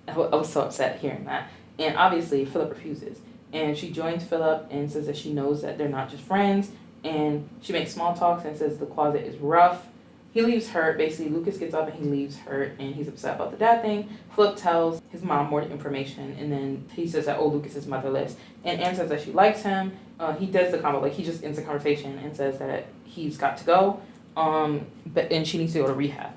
I was so upset hearing that. And obviously, Philip refuses. And she joins Philip and says that she knows that they're not just friends. And she makes small talks and says the closet is rough. He leaves hurt. Basically, Lucas gets up and he leaves hurt, and he's upset about the dad thing. Philip tells his mom more information, and then he says that, Lucas is motherless. And Anne says that she likes him. He does the combo, he just ends the conversation and says that he's got to go, and she needs to go to rehab.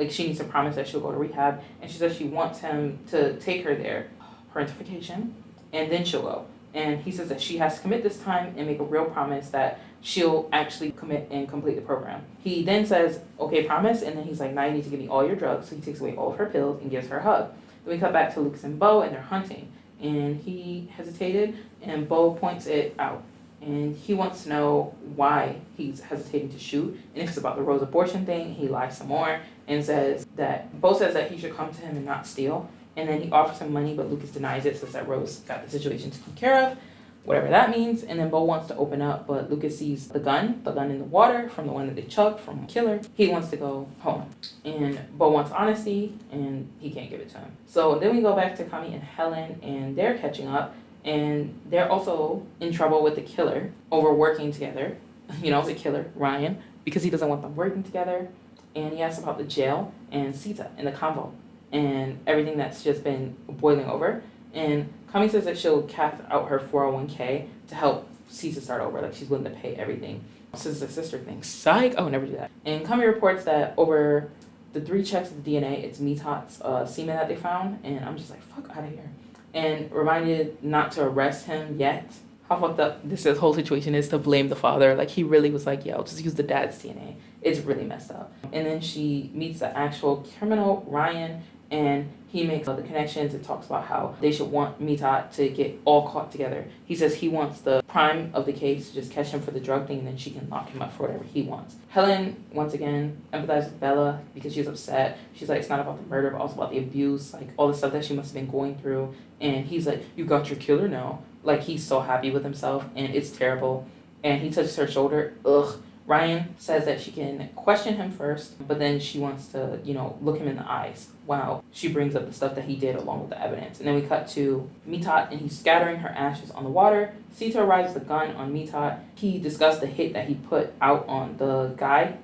She needs to promise that she'll go to rehab, and she says she wants him to take her there, parentification, and then she'll go. And he says that she has to commit this time and make a real promise that she'll actually commit and complete the program. He then says, okay, promise, and then he's like, now you need to give me all your drugs. So he takes away all of her pills and gives her a hug. Then we cut back to Lucas and Bo, and they're hunting. And he hesitated, and Bo points it out. And he wants to know why he's hesitating to shoot. And if it's about the Rose abortion thing, he lies some more and says that, Bo says that he should come to him and not steal. And then he offers him money, but Lucas denies it, says that Rose got the situation taken care of, whatever that means. And then Bo wants to open up, but Lucas sees the gun in the water from the one that they chucked from the killer. He wants to go home. And Bo wants honesty, and he can't give it to him. So then we go back to Kami and Helen, and they're catching up. and they're also in trouble with the killer over working together. You know, the killer, Ryan, because he doesn't want them working together. And he asks about the jail and Sita and the convo and everything that's just been boiling over. And Kami says that she'll cash out her 401k to help Sita start over. Like, she's willing to pay everything. This is a sister thing. Psych. I would never do that. And Kami reports that over the 3 checks of the DNA, it's Mitot's semen that they found. And I'm just like, fuck out of here. And reminded not to arrest him yet. How fucked up this whole situation is to blame the father. Like, he really was like, yo, just use the dad's DNA. It's really messed up. And then she meets the actual criminal, Ryan, and he makes the connections and talks about how they should want Mitot to get all caught together. He says he wants the prime of the case to just catch him for the drug thing, and then she can lock him up for whatever he wants. Helen, once again, empathizes with Bella because she's upset. She's like, it's not about the murder, but also about the abuse, like all the stuff that she must have been going through. And he's like, you got your killer now. Like, he's so happy with himself, and it's terrible. And he touches her shoulder. Ugh. Ryan says that she can question him first, but then she wants to, you know, look him in the eyes. Wow. She brings up the stuff that he did along with the evidence. And then we cut to Mitot, and he's scattering her ashes on the water. Sita arrives with a gun on Mitot. He discussed the hit that he put out on the guy.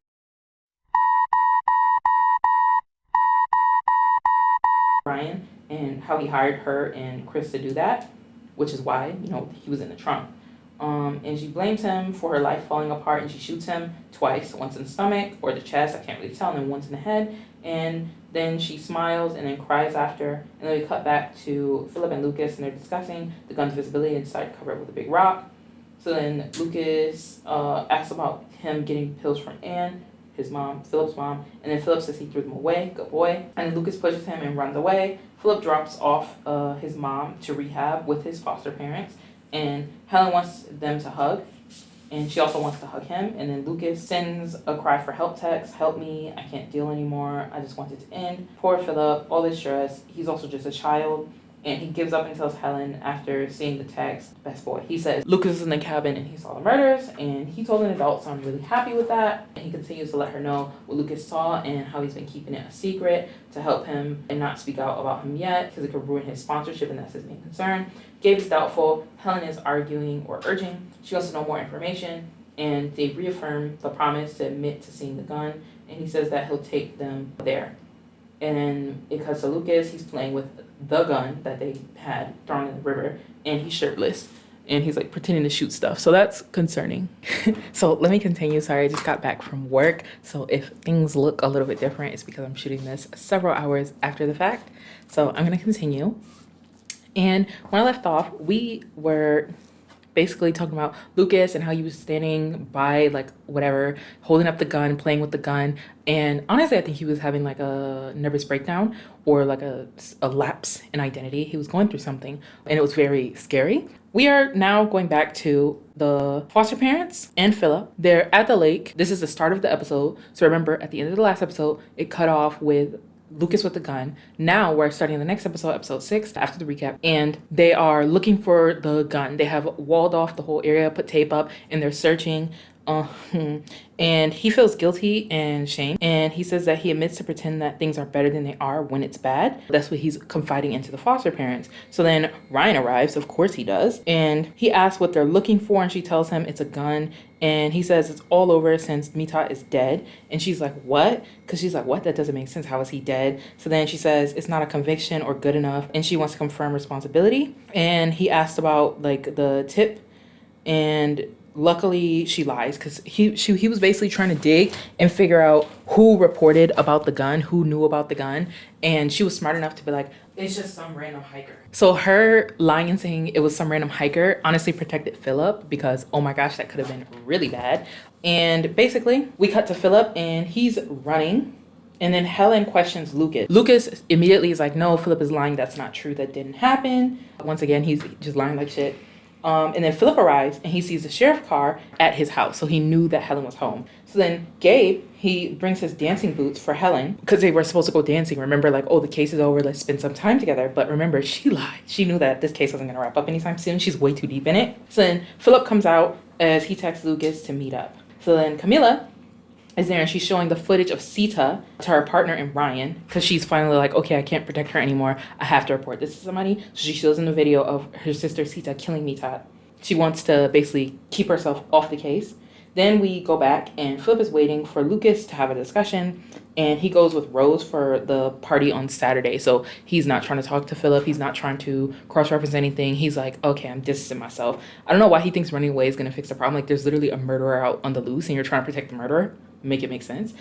Ryan, and how he hired her and Chris to do that, which is why, you know, he was in the trunk. And she blames him for her life falling apart, and she shoots him twice, once in the stomach or the chest, I can't really tell, and then once in the head. And then she smiles and then cries after. And then we cut back to Philip and Lucas, and they're discussing the gun's visibility and decide to cover it with a big rock. So then Lucas asks about him getting pills from Anne, his mom, Philip's mom, and then Philip says he threw them away, good boy. And then Lucas pushes him and runs away. Philip drops off his mom to rehab with his foster parents. And Helen wants them to hug, and she also wants to hug him. And then Lucas sends a cry for help text. Help me, I can't deal anymore. I just want it to end. Poor Philip, all this stress. He's also just a child. And he gives up and tells Helen after seeing the text, best boy. He says Lucas is in the cabin and he saw the murders, and he told an adult, so I'm really happy with that. And he continues to let her know what Lucas saw and how he's been keeping it a secret to help him and not speak out about him yet because it could ruin his sponsorship, and that's his main concern. Gabe is doubtful. Helen is arguing or urging. She wants to know more information, and they reaffirm the promise to admit to seeing the gun, and he says that he'll take them there. And then it cuts to Lucas. He's playing with the gun that they had thrown in the river, and he's shirtless, and he's like pretending to shoot stuff. So that's concerning. So let me continue. Sorry, I just got back from work. So if things look a little bit different, it's because I'm shooting this several hours after the fact. So I'm going to continue. And when I left off, we were basically talking about Lucas and how he was standing by, like, whatever, holding up the gun, playing with the gun. And honestly, I think he was having like a nervous breakdown or like a lapse in identity. He was going through something, and it was very scary. We are now going back to the foster parents and Philip. They're at the lake. This is the start of the episode. So remember, at the end of the last episode, it cut off with Lucas with the gun. Now we're starting the next episode, episode 6, after the recap, and they are looking for the gun. They have walled off the whole area, put tape up, and they're searching. And he feels guilty and shame, and he says that he admits to pretend that things are better than they are when it's bad. That's what he's confiding into the foster parents. So then Ryan arrives, of course he does, and he asks what they're looking for, and she tells him it's a gun, and he says it's all over since Mitot is dead. And she's like, what? Because she's like, what? That doesn't make sense. How is he dead? So then she says it's not a conviction or good enough, and she wants to confirm responsibility. And he asked about like the tip, and luckily she lies, because he was basically trying to dig and figure out who reported about the gun, who knew about the gun, and she was smart enough to be like, it's just some random hiker. So her lying and saying it was some random hiker honestly protected Philip, because oh my gosh, that could have been really bad. And basically we cut to Philip, and he's running. And then Helen questions Lucas. Lucas immediately is like, no, Philip is lying. That's not true. That didn't happen. Once again, he's just lying like shit. And then Philip arrives, and he sees the sheriff car at his house. So he knew that Helen was home. So then Gabe, he brings his dancing boots for Helen because they were supposed to go dancing. Remember, like, oh, the case is over. Let's spend some time together. But remember, she lied. She knew that this case wasn't going to wrap up anytime soon. She's way too deep in it. So then Philip comes out as he texts Lucas to meet up. So then Camila is there, and she's showing the footage of Sita to her partner and Ryan, because she's finally like, okay, I can't protect her anymore. I have to report this to somebody. So she shows them the video of her sister Sita killing Mitat. She wants to basically keep herself off the case. Then we go back, and Philip is waiting for Lucas to have a discussion, and he goes with Rose for the party on Saturday. So he's not trying to talk to Philip. He's not trying to cross-reference anything. He's like, okay, I'm distancing myself. I don't know why he thinks running away is going to fix the problem. Like, there's literally a murderer out on the loose, and you're trying to protect the murderer. Make it make sense.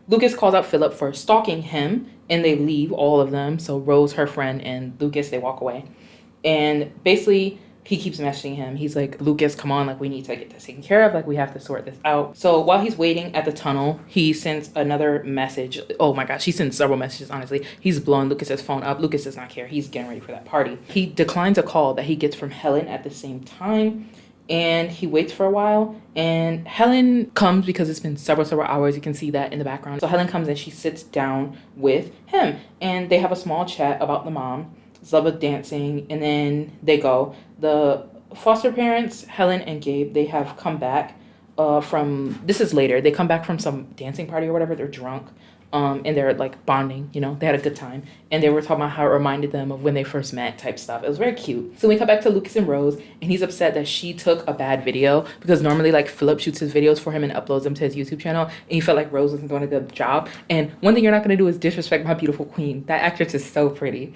Lucas calls out Philip for stalking him, and they leave, all of them. So Rose, her friend, and Lucas, they walk away. And basically, he keeps messaging him. He's like, Lucas, come on, like, we need to get this taken care of. Like, we have to sort this out. So while he's waiting at the tunnel, he sends another message. Oh my gosh, he sends several messages, honestly. He's blowing Lucas's phone up. Lucas does not care. He's getting ready for that party. He declines a call that he gets from Helen at the same time. And he waits for a while, and Helen comes because it's been several hours. You can see that in the background. So Helen comes and she sits down with him, and they have a small chat about the mom. Love of dancing, and then they go. The foster parents, Helen and Gabe, they have come back from, this is later, they come back from some dancing party or whatever. They're drunk, and they're like bonding, you know, they had a good time, and they were talking about how it reminded them of when they first met type stuff. It was very cute. So we come back to Lucas and Rose, and he's upset that she took a bad video, because normally like Philip shoots his videos for him and uploads them to his YouTube channel, and he felt like Rose wasn't doing a good job. And one thing you're not going to do is disrespect my beautiful queen. That actress is so pretty.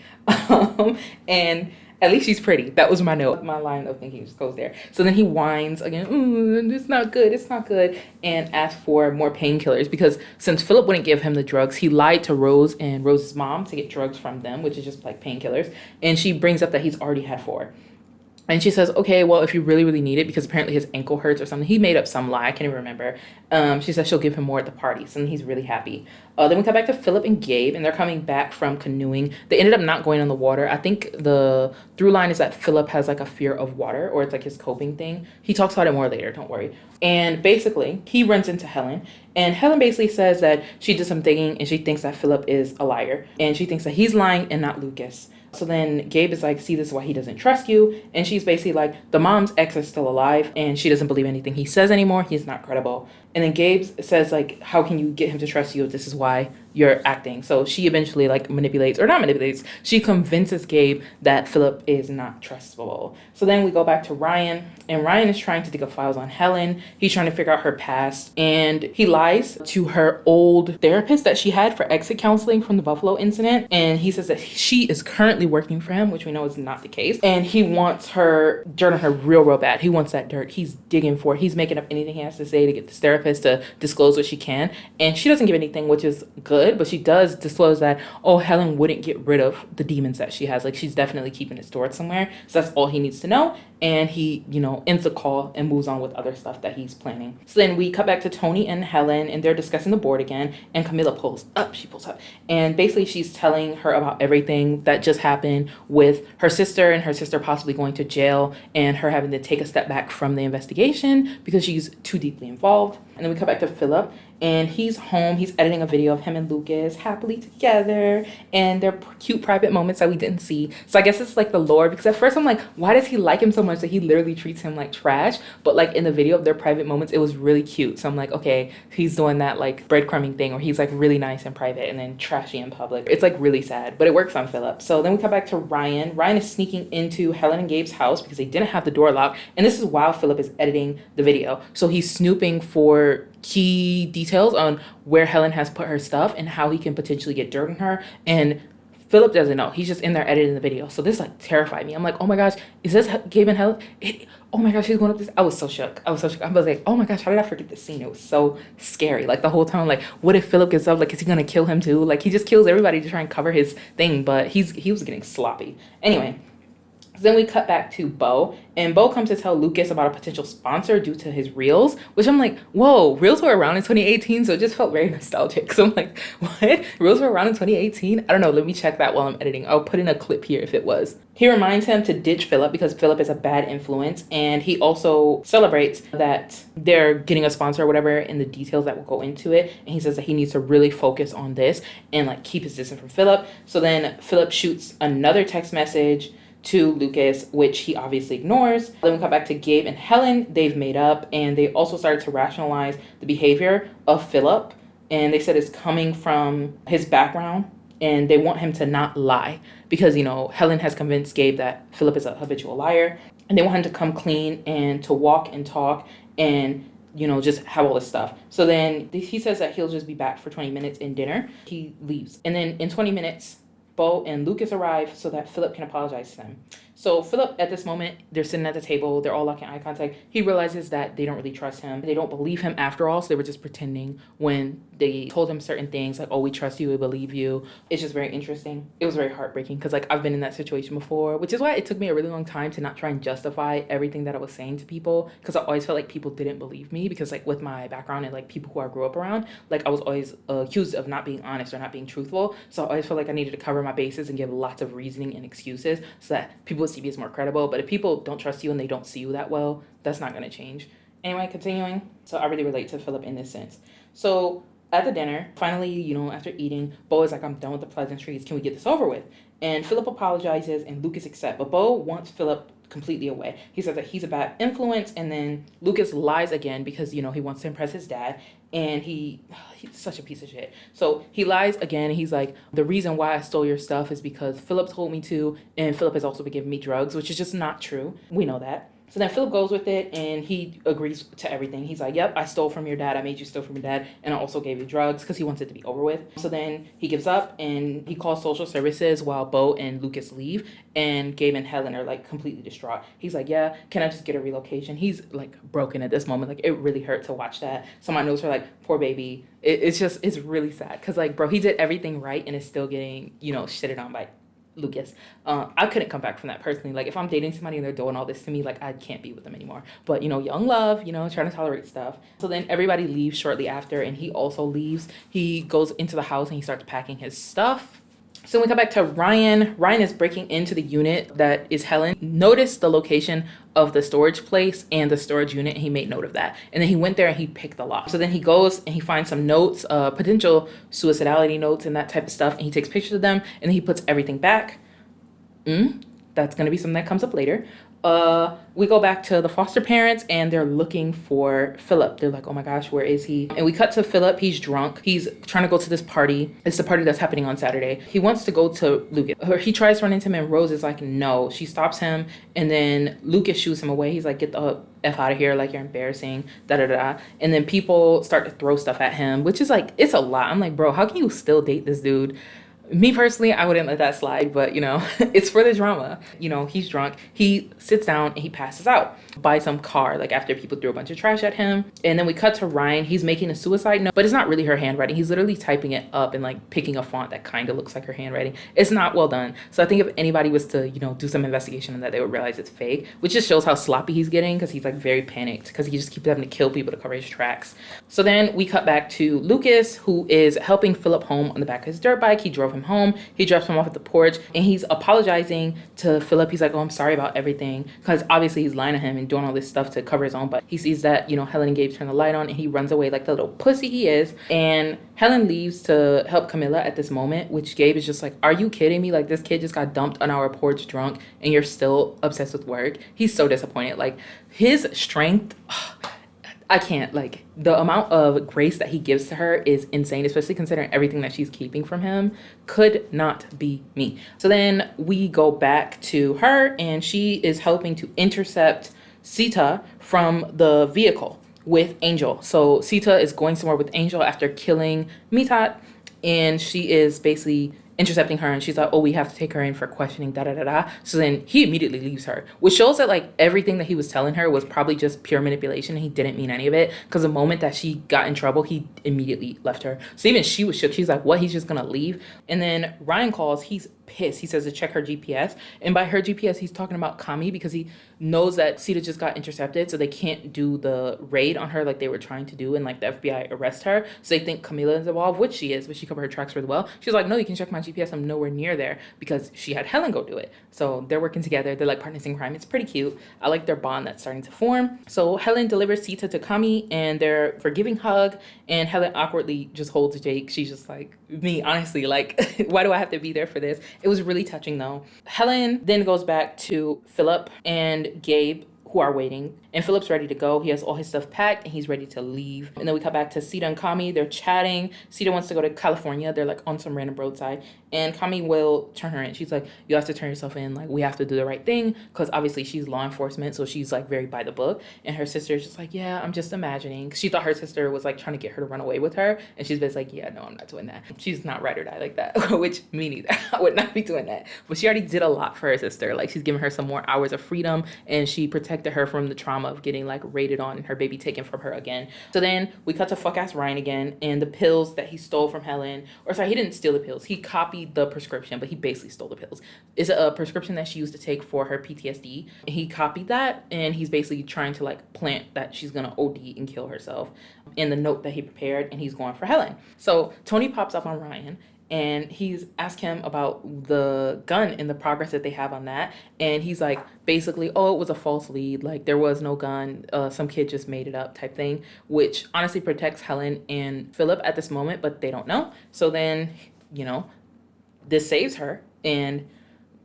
And at least she's pretty. That was my note. My line of thinking just goes there. So then he whines again, it's not good, it's not good, and asks for more painkillers, because since Philip wouldn't give him the drugs, he lied to Rose and Rose's mom to get drugs from them, which is just like painkillers. And she brings up that he's already had 4. And she says, okay, well, if you really, really need it, because apparently his ankle hurts or something. He made up some lie. I can't even remember. She says she'll give him more at the parties, and he's really happy. Then we come back to Philip and Gabe, and they're coming back from canoeing. They ended up not going on the water. I think the through line is that Philip has like a fear of water, or it's like his coping thing. He talks about it more later, don't worry. And basically, he runs into Helen, and Helen basically says that she did some thinking, and she thinks that Philip is a liar, and she thinks that he's lying and not Lucas. So then Gabe is like, see, this is why he doesn't trust you. And she's basically like, the mom's ex is still alive, and she doesn't believe anything he says anymore. He's not credible. And then Gabe says, like, how can you get him to trust you if this is why you're acting? So she eventually, like, she convinces Gabe that Philip is not trustable. So then we go back to Ryan, and Ryan is trying to dig up files on Helen. He's trying to figure out her past, and he lies to her old therapist that she had for exit counseling from the Buffalo incident. And he says that she is currently working for him, which we know is not the case. And he wants her dirt on her real bad. He wants that dirt. He's digging for it. He's making up anything he has to say to get this therapist to disclose what she can. And she doesn't give anything, which is good, but she does disclose that, oh, Helen wouldn't get rid of the demons that she has. Like, she's definitely keeping it stored somewhere. So that's all he needs to know. And he, ends the call and moves on with other stuff that he's planning. So then we cut back to Tony and Helen, and they're discussing the board again. And Camilla pulls up. And basically she's telling her about everything that just happened with her sister, and her sister possibly going to jail, and her having to take a step back from the investigation because she's too deeply involved. And then we cut back to Philip, and he's home. He's editing a video of him and Lucas happily together, and their cute private moments that we didn't see. So I guess it's like the lore, because at first I'm like, why does he like him so much that he literally treats him like trash? But like in the video of their private moments, it was really cute. So I'm like, okay, he's doing that like breadcrumbing thing where he's like really nice in private and then trashy in public. It's like really sad, but it works on Philip. So then we come back to Ryan. Ryan is sneaking into Helen and Gabe's house because they didn't have the door locked. And this is while Philip is editing the video. So he's snooping for key details on where Helen has put her stuff and how he can potentially get dirt on her. And Philip doesn't know. He's just in there editing the video. So this like terrified me. I'm like, oh my gosh, is this Gabe and Helen? Oh my gosh, she's going up this. I was so shook. I was like, oh my gosh, how did I forget this scene? It was so scary. Like the whole time, like, what if Philip gets up? Like, is he gonna kill him too? Like, he just kills everybody to try and cover his thing, but he was getting sloppy. Anyway. Then we cut back to Bo, and Bo comes to tell Lucas about a potential sponsor due to his reels, which I'm like, whoa, reels were around in 2018, so it just felt very nostalgic. So I'm like, what? Reels were around in 2018? I don't know, let me check that while I'm editing. I'll put in a clip here if it was. He reminds him to ditch Philip because Philip is a bad influence, and he also celebrates that they're getting a sponsor or whatever in the details that will go into it, and he says that he needs to really focus on this and like keep his distance from Philip. So then Philip shoots another text message to Lucas, which he obviously ignores. Then we come back to Gabe and Helen. They've made up, and they also started to rationalize the behavior of Philip, and they said it's coming from his background, and they want him to not lie because, you know, Helen has convinced Gabe that Philip is a habitual liar, and they want him to come clean and to walk and talk and, you know, just have all this stuff. So then he says that he'll just be back for 20 minutes in dinner. He leaves. And then in 20 minutes, Bo and Lucas arrive so that Philip can apologize to them. So Philip, at this moment, they're sitting at the table. They're all locking eye contact. He realizes that they don't really trust him. They don't believe him after all. So they were just pretending when they told him certain things like, oh, we trust you, we believe you. It's just very interesting. It was very heartbreaking because, like, I've been in that situation before, which is why it took me a really long time to not try and justify everything that I was saying to people, because I always felt like people didn't believe me because, like, with my background and, like, people who I grew up around, like, I was always accused of not being honest or not being truthful. So I always felt like I needed to cover my bases and give lots of reasoning and excuses so that people would see me as more credible. But if people don't trust you and they don't see you that well, that's not going to change. Anyway, continuing. So I really relate to Philip in this sense. So at the dinner, finally, you know, after eating, Bo is like, I'm done with the pleasantries. Can we get this over with? And Philip apologizes and Lucas accepts. But Bo wants Philip completely away. He says that he's a bad influence. And then Lucas lies again because, you know, he wants to impress his dad. And he's such a piece of shit. So he lies again. He's like, the reason why I stole your stuff is because Philip told me to. And Philip has also been giving me drugs, which is just not true. We know that. So then Philip goes with it and he agrees to everything. He's like, yep, I stole from your dad. I made you steal from your dad. And I also gave you drugs because he wants it to be over with. So then he gives up and he calls social services while Bo and Lucas leave. And Gabe and Helen are like completely distraught. He's like, yeah, can I just get a relocation? He's like broken at this moment. Like, it really hurt to watch that. So my notes are like, poor baby. It's really sad. Because, like, bro, he did everything right and is still getting, you know, shitted on by Lucas. I couldn't come back from that personally. Like, if I'm dating somebody and they're doing all this to me, like, I can't be with them anymore. But, you know, young love, you know, trying to tolerate stuff. So then everybody leaves shortly after and he also leaves. He goes into the house and he starts packing his stuff. So we come back to Ryan. Ryan is breaking into the unit that is Helen. Notice the location of the storage place and the storage unit, and he made note of that. And then he went there and he picked the lock. So then he goes and he finds some notes, potential suicidality notes and that type of stuff, and he takes pictures of them, and then he puts everything back. That's going to be something that comes up later. We go back to the foster parents and they're looking for Philip. They're like, oh my gosh, where is he? And we cut to Philip. He's drunk. He's trying to go to this party. It's the party that's happening on Saturday. He wants to go to Lucas. He tries to run into him and Rose is like, no. She stops him and then Lucas shoots him away. He's like, get the F out of here. Like, you're embarrassing. Da-da-da. And then people start to throw stuff at him, which is like, it's a lot. I'm like, bro, how can you still date this dude? Me personally, I wouldn't let that slide, but, you know, it's for the drama. You know, he's drunk. He sits down and he passes out by some car, like after people threw a bunch of trash at him. And then we cut to Ryan. He's making a suicide note, but it's not really her handwriting. He's literally typing it up and like picking a font that kind of looks like her handwriting. It's not well done. So I think if anybody was to, you know, do some investigation on that, they would realize it's fake, which just shows how sloppy he's getting because he's like very panicked because he just keeps having to kill people to cover his tracks. So then we cut back to Lucas, who is helping Philip home on the back of his dirt bike. He drove him home. He drops him off at the porch and he's apologizing to Philip. He's like, oh, I'm sorry about everything, because obviously he's lying to him and doing all this stuff to cover his own butt. He sees that, you know, Helen and Gabe turn the light on and he runs away like the little pussy he is. And Helen leaves to help Camilla at this moment, which Gabe is just like, are you kidding me? Like, this kid just got dumped on our porch drunk and you're still obsessed with work. He's so disappointed. Like, his strength, I can't, like, the amount of grace that he gives to her is insane, especially considering everything that she's keeping from him. Could not be me. So then we go back to her and she is helping to intercept Sita from the vehicle with Angel. So Sita is going somewhere with Angel after killing Mitat, and she is basically intercepting her and she's like, oh, we have to take her in for questioning, da-da-da-da. So then he immediately leaves her, which shows that like everything that he was telling her was probably just pure manipulation and he didn't mean any of it, because the moment that she got in trouble, he immediately left her. So even she was shook. She's like, what? He's just gonna leave? And then Ryan calls. He's pissed. He says to check her GPS, and by her GPS he's talking about Kami, because he knows that Sita just got intercepted, so they can't do the raid on her like they were trying to do and like the FBI arrest her. So they think Camila is involved, which she is, but she covered her tracks really well. She's like, no, you can check my GPS, I'm nowhere near there, because she had Helen go do it. So they're working together. They're like partners in crime. It's pretty cute. I like their bond that's starting to form. So Helen delivers Sita to Kami and they're forgiving hug, and Helen awkwardly just holds Jake. She's just like, me, honestly, like, why do I have to be there for this? It was really touching though. Helen then goes back to Philip and Gabe, who are waiting, and Philip's ready to go. He has all his stuff packed and he's ready to leave. And then we cut back to Sita and Kami. They're chatting. Sita wants to go to California. They're like on some random roadside, and Kami will turn her in. She's like, you have to turn yourself in. Like, we have to do the right thing, because obviously she's law enforcement, so she's like very by the book. And her sister's just like, yeah, I'm just imagining. She thought her sister was like trying to get her to run away with her, and she's basically like, yeah, no, I'm not doing that. She's not ride or die like that, which me neither. I would not be doing that. But she already did a lot for her sister. Like, she's giving her some more hours of freedom, and she protected her from the trauma of getting like raided on and her baby taken from her again. So then we cut to fuck ass Ryan again, and the pills that he stole from Helen, or sorry, he didn't steal the pills. He copied the prescription, but he basically stole the pills. It's a prescription that she used to take for her PTSD. He copied that, and he's basically trying to like plant that she's gonna OD and kill herself in the note that he prepared, and he's going for Helen. So Tony pops up on Ryan, and he's asked him about the gun and the progress that they have on that. And he's like, basically, oh, it was a false lead. Like, there was no gun. Some kid just made it up type thing, which honestly protects Helen and Philip at this moment, but they don't know. So then, you know, this saves her and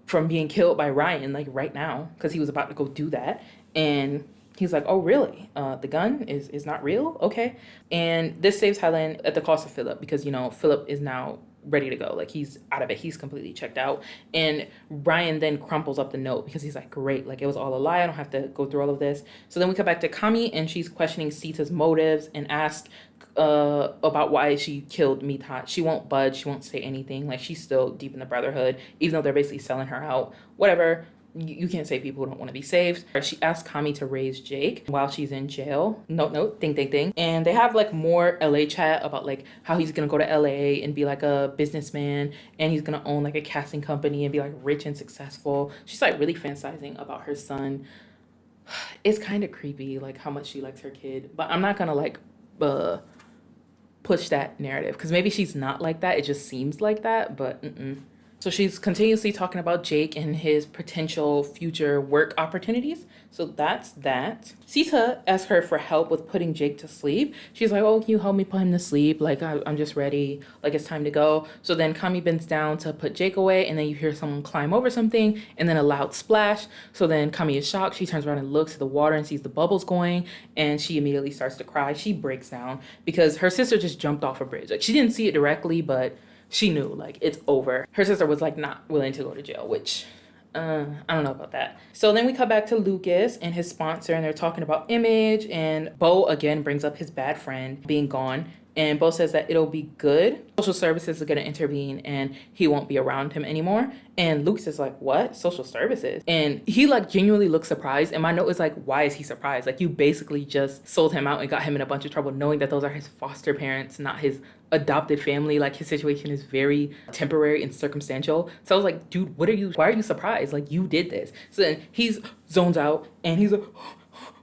from being killed by Ryan, like right now, because he was about to go do that. And he's like, oh, really? The gun is not real? Okay. And this saves Helen at the cost of Philip, because, you know, Philip is now ready to go. Like, he's out of it. He's completely checked out. And Ryan then crumples up the note because he's like, great, like it was all a lie. I don't have to go through all of this. So then we come back to Kami, and she's questioning Sita's motives and asks about why she killed Mithat. She won't budge. She won't say anything. Like, she's still deep in the Brotherhood, even though they're basically selling her out. Whatever. You can't say people who don't want to be saved. She asked Kami to raise Jake while she's in jail. Note, ding. And they have like more LA chat about like how he's gonna go to LA and be like a businessman, and he's gonna own like a casting company and be like rich and successful. She's like really fantasizing about her son. It's kind of creepy, like how much she likes her kid. But I'm not gonna like push that narrative, because maybe she's not like that. It just seems like that, but So she's continuously talking about Jake and his potential future work opportunities. So that's that. Sita asked her for help with putting Jake to sleep. She's like, oh, can you help me put him to sleep? Like, I'm just ready. Like, it's time to go. So then Kami bends down to put Jake away, and then you hear someone climb over something, and then a loud splash. So then Kami is shocked. She turns around and looks at the water and sees the bubbles going, and she immediately starts to cry. She breaks down because her sister just jumped off a bridge. Like, she didn't see it directly, but she knew, like, it's over. Her sister was, like, not willing to go to jail, which, I don't know about that. So then we cut back to Lucas and his sponsor, and they're talking about image, and Bo again brings up his bad friend being gone. And Bo says that it'll be good. Social services are going to intervene and he won't be around him anymore. And Lucas is like, what? Social services? And he like genuinely looks surprised. And my note is like, why is he surprised? Like, you basically just sold him out and got him in a bunch of trouble, knowing that those are his foster parents, not his adopted family. Like, his situation is very temporary and circumstantial. So I was like, dude, why are you surprised? Like, you did this. So then he's zones out and he's like,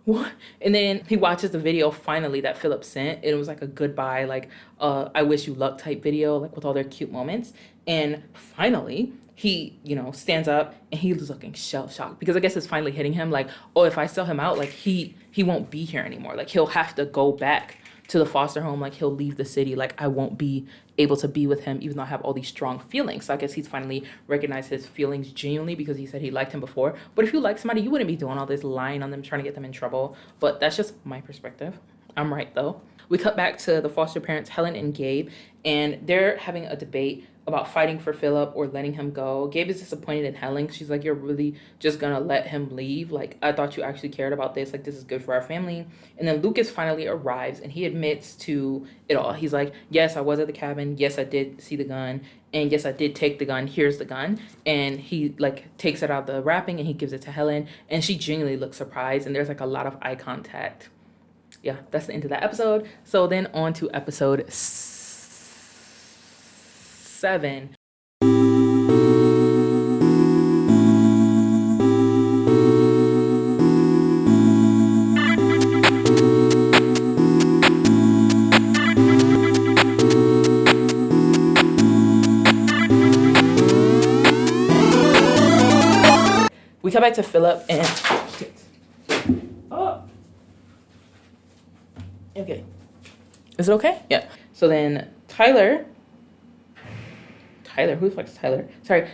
what? And then he watches the video finally that Philip sent. It was like a goodbye, like I wish you luck type video, like with all their cute moments. And finally he, you know, stands up and he's looking shell shocked, because I guess it's finally hitting him like, oh, if I sell him out, like he won't be here anymore. Like, he'll have to go back to the foster home. Like, he'll leave the city. Like, I won't be able to be with him, even though I have all these strong feelings. So I guess he's finally recognized his feelings genuinely, because he said he liked him before. But if you like somebody, you wouldn't be doing all this lying on them, trying to get them in trouble. But that's just my perspective. I'm right though. We cut back to the foster parents, Helen and Gabe, and they're having a debate about fighting for Philip or letting him go. Gabe is disappointed in Helen. She's like, you're really just gonna let him leave? Like, I thought you actually cared about this. Like, this is good for our family. And then Lucas finally arrives and he admits to it all. He's like, yes, I was at the cabin. Yes, I did see the gun. And yes, I did take the gun. Here's the gun. And he like takes it out of the wrapping and he gives it to Helen. And she genuinely looks surprised. And there's like a lot of eye contact. Yeah, that's the end of that episode. So then on to episode 7. We come back to Philip and okay. Is it okay? Yeah. So then Tyler, who the fuck is Tyler? Sorry.